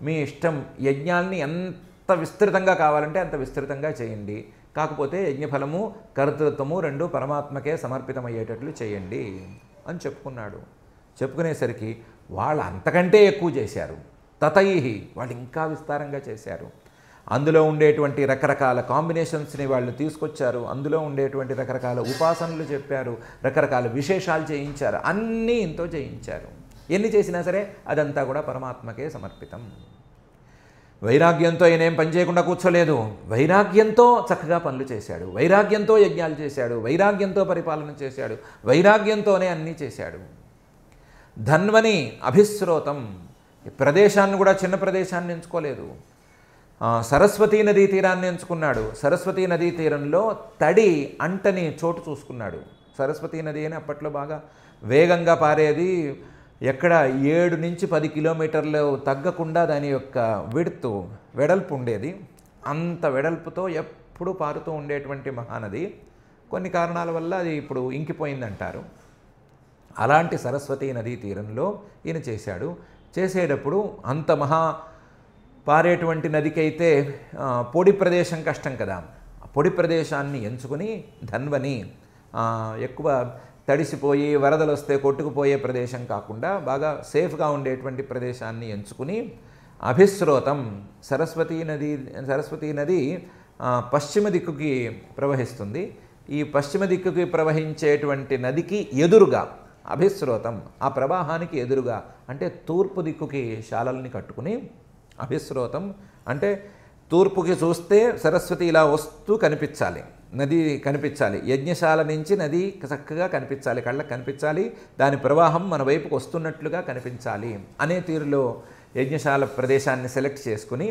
మీ ఇష్టం, యజ్ఞాల్ని ఎంత విస్తృతంగా కావాలంటే అంత విస్తృతంగా చేయండి, కాకపోతే యజ్ఞఫలము కర్తృత్వము రెండు పరమాత్మకే సమర్పితమయ్యేటట్లు చేయండి అని చెప్పుకున్నాడు. చెప్పుకునేసరికి వాళ్ళు అంతకంటే ఎక్కువ చేశారు. తతైహి, వాళ్ళు ఇంకా విస్తారంగా చేశారు. అందులో ఉండేటువంటి రకరకాల కాంబినేషన్స్ని వాళ్ళు తీసుకొచ్చారు. అందులో ఉండేటువంటి రకరకాల ఉపాసనలు చెప్పారు, రకరకాల విశేషాలు చేయించారు, అన్నీ ఇంతో చేయించారు. ఎన్ని చేసినా సరే అదంతా కూడా పరమాత్మకే సమర్పితం. వైరాగ్యంతో ఈయనేం పని చేయకుండా కూర్చోలేదు. వైరాగ్యంతో చక్కగా పనులు చేశాడు, వైరాగ్యంతో యజ్ఞాలు చేశాడు, వైరాగ్యంతో పరిపాలన చేశాడు, వైరాగ్యంతోనే అన్నీ చేశాడు. ధన్వని అభిస్రోతం, ప్రదేశాన్ని కూడా చిన్న ప్రదేశాన్ని ఎంచుకోలేదు. సరస్వతీ నదీ తీరాన్ని ఎంచుకున్నాడు. సరస్వతీ నదీ తీరంలో తడి అంటని చోటు చూసుకున్నాడు. సరస్వతీ నది అని అప్పట్లో బాగా వేగంగా పారేది. ఎక్కడ 7 నుంచి 10 కిలోమీటర్లు తగ్గకుండా దాని యొక్క వెడల్పు ఉండేది. అంత వెడల్పుతో ఎప్పుడు పారుతూ ఉండేటువంటి మహానది. కొన్ని కారణాల వల్ల అది ఇప్పుడు ఇంకిపోయిందంటారు. అలాంటి సరస్వతీ నదీ తీరంలో ఈయన చేశాడు. చేసేటప్పుడు అంత పారేటువంటి నదికైతే పొడి ప్రదేశం కష్టం కదా. పొడి ప్రదేశాన్ని ఎంచుకుని ధన్వని, ఎక్కువ తడిసిపోయి వరదలు వస్తే కొట్టుకుపోయే ప్రదేశం కాకుండా బాగా సేఫ్గా ఉండేటువంటి ప్రదేశాన్ని ఎంచుకుని అభిస్రోతం, సరస్వతీ నది పశ్చిమ దిక్కుకి ప్రవహిస్తుంది. ఈ పశ్చిమ దిక్కుకి ప్రవహించేటువంటి నదికి ఎదురుగా అభిస్రోతం, ఆ ప్రవాహానికి ఎదురుగా అంటే తూర్పు దిక్కుకి శాలల్ని కట్టుకుని, అభిస్రోతం అంటే తూర్పుకి చూస్తే సరస్వతి ఇలా వస్తూ కనిపించాలి, నది కనిపించాలి, యజ్ఞశాల నుంచి నది చక్కగా కనిపించాలి, కళ్ళకు కనిపించాలి, దాని ప్రవాహం మన వైపుకు వస్తున్నట్లుగా కనిపించాలి అనే తీరులో యజ్ఞశాల ప్రదేశాన్ని సెలెక్ట్ చేసుకుని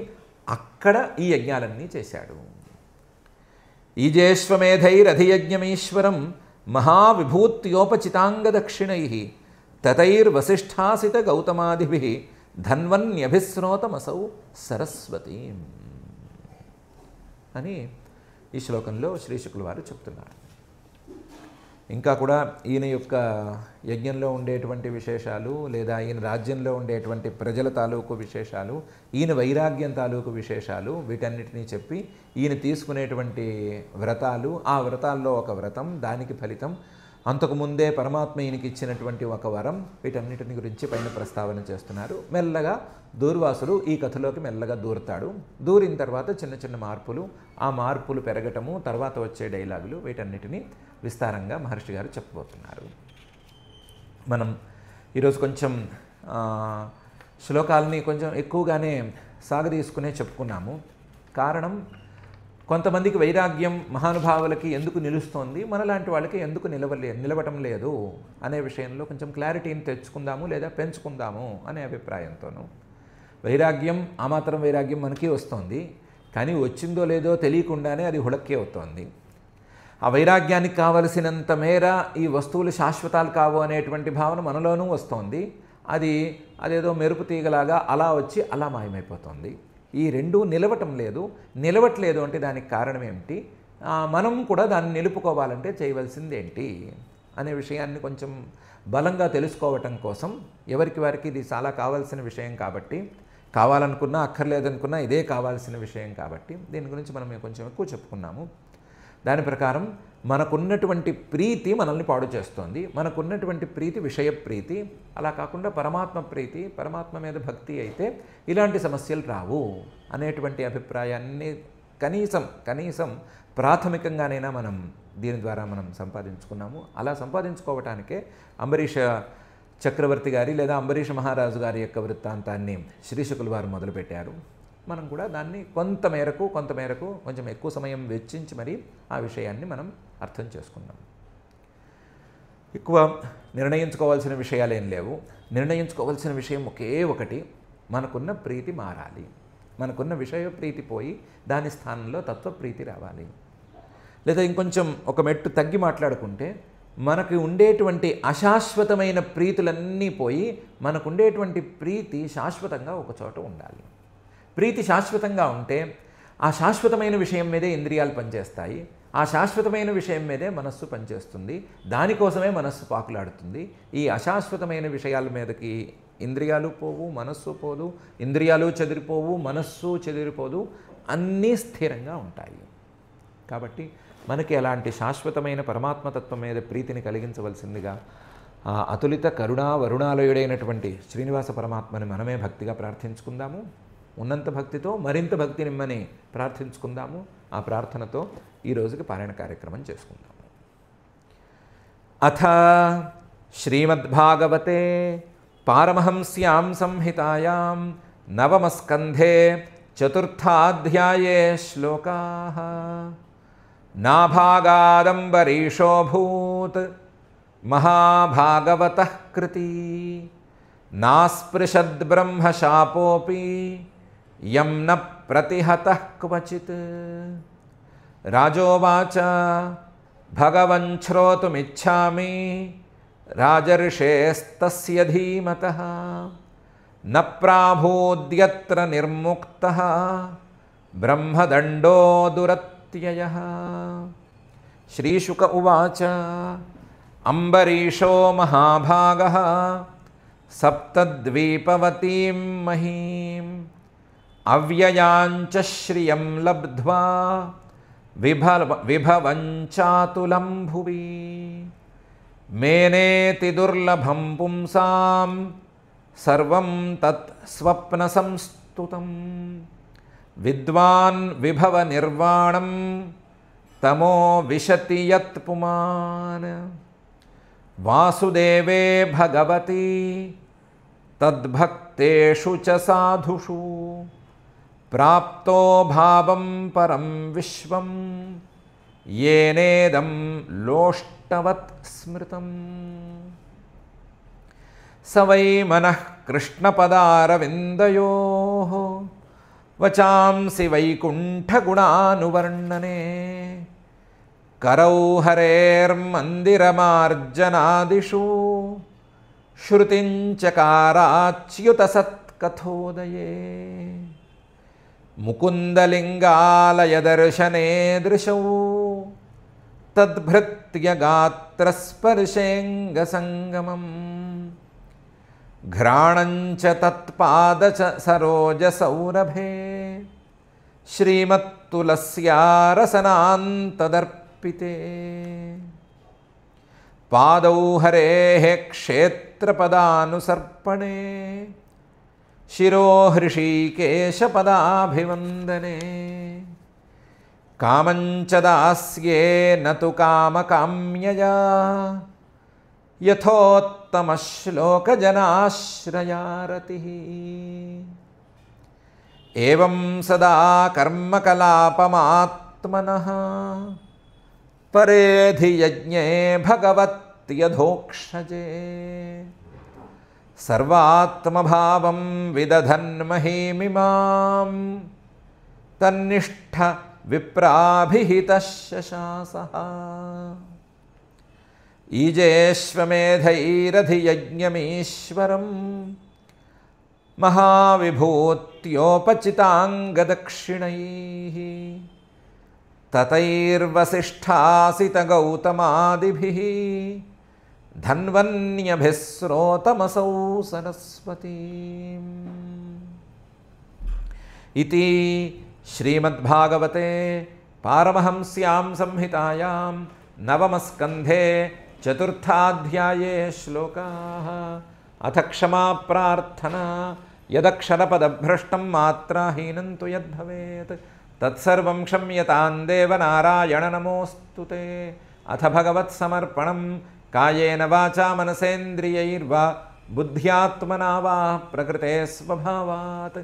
అక్కడ ఈ యజ్ఞాలన్నీ చేశాడు. ఈజేశ్వమేధైరధియజ్ఞమీశ్వరం మహావిభూత్యోపచితాంగదక్షిణై తతైర్వసిష్ఠాసిత గౌతమాదిభిః ధన్వన్యభిస్రోతమసౌ సరస్వతీ అని ఈ శ్లోకంలో శ్రీశుకుల వారు చెప్తున్నారు. ఇంకా కూడా ఈయన యొక్క యజ్ఞంలో ఉండేటువంటి విశేషాలు, లేదా ఈయన రాజ్యంలో ఉండేటువంటి ప్రజల తాలూకు విశేషాలు, ఈయన వైరాగ్యం తాలూకు విశేషాలు, వీటన్నిటినీ చెప్పి ఈయన తీసుకునేటువంటి వ్రతాలు, ఆ వ్రతాల్లో ఒక వ్రతం, దానికి ఫలితం, అంతకుముందే పరమాత్మ ఈయనకి ఇచ్చినటువంటి ఒక వరం, వీటన్నిటిని గురించి పైన ప్రస్తావన చేస్తున్నారు. మెల్లగా దూర్వాసుడు ఈ కథలోకి మెల్లగా దూరుతాడు. దూరిన తర్వాత చిన్న చిన్న మార్పులు, ఆ మార్పులు పెరగటము, తర్వాత వచ్చే డైలాగులు, వీటన్నిటినీ విస్తారంగా మహర్షి గారు చెప్పబోతున్నారు. మనం ఈరోజు కొంచెం శ్లోకాలని కొంచెం ఎక్కువగానే సాగదీసుకునే చెప్పుకున్నాము. కారణం, కొంతమందికి వైరాగ్యం మహానుభావులకి ఎందుకు నిలుస్తోంది, మనలాంటి వాళ్ళకి ఎందుకు నిలవటం లేదు అనే విషయంలో కొంచెం క్లారిటీని తెచ్చుకుందాము, లేదా పెంచుకుందాము అనే అభిప్రాయంతోనూ. వైరాగ్యం, ఆ మాత్రం వైరాగ్యం మనకి వస్తుంది, కానీ వచ్చిందో లేదో తెలియకుండానే అది హుళక్కి అవుతోంది. ఆ వైరాగ్యానికి కావలసినంత మేర ఈ వస్తువులు శాశ్వతాలు కావు అనేటువంటి భావన మనలోనూ వస్తోంది. అదేదో మెరుపు తీగలాగా అలా వచ్చి అలా మాయమైపోతుంది. ఈ రెండూ నిలవట్లేదు అంటే దానికి కారణం ఏమిటి, మనం కూడా దాన్ని నిలుపుకోవాలంటే చేయవలసింది ఏంటి అనే విషయాన్ని కొంచెం బలంగా తెలుసుకోవటం కోసం, ఎవరికి వారికి ఇది చాలా కావాల్సిన విషయం కాబట్టి, కావాలనుకున్నా అక్కర్లేదనుకున్నా ఇదే కావాల్సిన విషయం కాబట్టి దీని గురించి మనం కొంచెం ఎక్కువ చెప్పుకున్నాము. దాని ప్రకారం మనకున్నటువంటి ప్రీతి మనల్ని పాడు చేస్తోంది. మనకున్నటువంటి ప్రీతి విషయ ప్రీతి, అలా కాకుండా పరమాత్మ ప్రీతి, పరమాత్మ మీద భక్తి అయితే ఇలాంటి సమస్యలు రావు అనేటువంటి అభిప్రాయాన్ని కనీసం ప్రాథమికంగానైనా మనం దీని ద్వారా మనం సంపాదించుకున్నాము. అలా సంపాదించుకోవటానికే అంబరీష చక్రవర్తి గారి లేదా అంబరీష మహారాజు గారి యొక్క వృత్తాంతాన్ని శ్రీశుకుల వారు మొదలుపెట్టారు. మనం కూడా దాన్ని కొంతమేరకు కొంచెం ఎక్కువ సమయం వెచ్చించి మరి ఆ విషయాన్ని మనం అర్థం చేసుకున్నాం. ఎక్కువ నిర్ణయించుకోవాల్సిన విషయాలేం లేవు. నిర్ణయించుకోవాల్సిన విషయం ఒకే ఒకటి, మనకున్న ప్రీతి మారాలి. మనకున్న విషయ ప్రీతి పోయి దాని స్థానంలో తత్వప్రీతి రావాలి. లేదా ఇంకొంచెం ఒక మెట్టు తగ్గి మాట్లాడుకుంటే, మనకు ఉండేటువంటి అశాశ్వతమైన ప్రీతులన్నీ పోయి మనకు ఉండేటువంటి ప్రీతి శాశ్వతంగా ఒక చోట ఉండాలి. ప్రీతి శాశ్వతంగా ఉంటే ఆ శాశ్వతమైన విషయం మీదే ఇంద్రియాలు పనిచేస్తాయి, ఆ శాశ్వతమైన విషయం మీదే మనస్సు పనిచేస్తుంది, దానికోసమే మనస్సు పాకులాడుతుంది. ఈ అశాశ్వతమైన విషయాల మీదకి ఇంద్రియాలు పోవు, మనస్సు పోదు, ఇంద్రియాలు చెదిరిపోవు, మనస్సు చెదిరిపోదు, అన్నీ స్థిరంగా ఉంటాయి. కాబట్టి మనకి అలాంటి శాశ్వతమైన పరమాత్మతత్వం మీద ప్రీతిని కలిగించవలసిందిగా ఆ అతులిత కరుణా వరుణాలయుడైనటువంటి శ్రీనివాస పరమాత్మని మనమే భక్తిగా ప్రార్థించుకుందాము. ఉన్నంత భక్తితో మరింత భక్తి నిమ్మని ప్రార్థించుకుందాము. ఆ ప్రార్థనతో ఈ రోజుకి పారాయణ కార్యక్రమం చేసుకుందాము. అథ శ్రీమద్భాగవతే పారమహంస్యాం సంహితాయాం నవమస్కంధే చతుర్థాధ్యాయే శ్లోకాః. నాభాగాదంబరీషోభూత్ మహాభాగవతః కృతి నాస్పృశద్బ్రహ్మశాపోపి యం న ప్రతిహతః క్వచిత్. రాజోవాచ భగవన్ శ్రోతుమిచ్ఛామి రాజర్షేస్తస్య ధీమతః న ప్రాభూద్యత్ర నిర్ముక్తః బ్రహ్మదండో దురత్యయః. శ్రీశుక ఉవాచ అంబరీషో మహాభాగః సప్తద్వీపవతీం మహీం అవ్యయాంచ శ్రియం లబ్ధ్వా విభవంచాతులం భువి. మేనేతి దుర్లభం పుంసాం సర్వం తత్ స్వప్న సంస్తుతం. విద్వాన్ విభవ నిర్వాణం తమో విశతి యత్ పుమాన్. వాసుదేవే భగవతి తద్భక్తేషు చ సాధుషు ప్రాప్తో భావం పరం విశ్వం యేనేదం లోష్టవత్ స్మృతం. స వై మనః కృష్ణపదారవిందయోః వచాంసి వైకుంఠగుణానువర్ణనే కరౌ హరేర్మందిరమార్జనాదిషు శృతిం చకారాచ్యుత సత్కథోదయే. ముకుందలింగాలయదర్శనే దృశౌ తద్భృత్య గాత్రస్పర్శేంగసంగమం ఘ్రాణం చ తత్పాద సరోజసౌరభే శ్రీమత్తులస్యారసనాంతదర్పితే. పాదౌ హరేః క్షేత్రపదానుసర్పణే శిరో హృషీకేశపదాభివందనే. కామం చ దాస్యే నతు కామకామ్యయా యథోత్తమశ్లోకజనాశ్రయారతిః. ఏవం సదా కర్మకలాపమాత్మనః పరేధి యజ్ఞే భగవత్యధోక్షజే. సర్వాత్మభావం విదధన్మహీమిమాం తన్నిష్ఠ విప్రాభిహితః శశాసః. ఈజేష్వమేధైరధియజ్ఞమీశ్వరం మహావిభూత్యోపచితాంగదక్షిణైః తతైర్వసిష్ఠాసితగౌతమాదిభిः ధన్వన్యభిः శ్రోతమసౌ సరస్వతీం. ఇతి శ్రీమద్భాగవతే పారమహంస్యాం సంహితాయాం నవమస్కంధే చతుర్థాధ్యాయే శ్లోకాః. అథ క్షమా ప్రార్థనా యదక్షరపదభ్రష్టం మాత్రాహీనం తు యద్భవేత్ తత్సర్వం క్షమ్యతాం దేవ నారాయణ నమోऽస్తు తే. అథ భగవత్సమర్పణం కాయేన వాచా మనసేంద్రియైర్వా బుద్ధ్యాత్మనా వా ప్రకృతే స్వభావాత్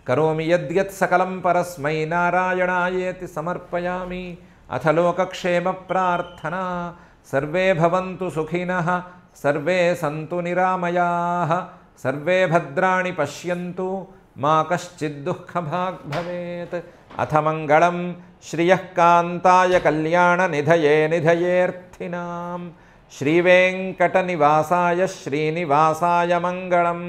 కరోమి యద్యత్ సకలం పరస్మై నారాయణాయేతి సమర్పయామి. అథ లోకక్షేమ ప్రార్థనా సర్వే భవంతు సుఖినః సర్వే సంతు నిరామయాః సర్వే భద్రాణి పశ్యంతు మా కశ్చిద్ దుఃఖభాగ్ భవేత్. అథ మంగళం శ్రియః కాంతాయ కళ్యాణ నిధయే నిధయేర్థినాం శ్రీవేంకటనివాసాయ శ్రీనివాసాయ మంగళం.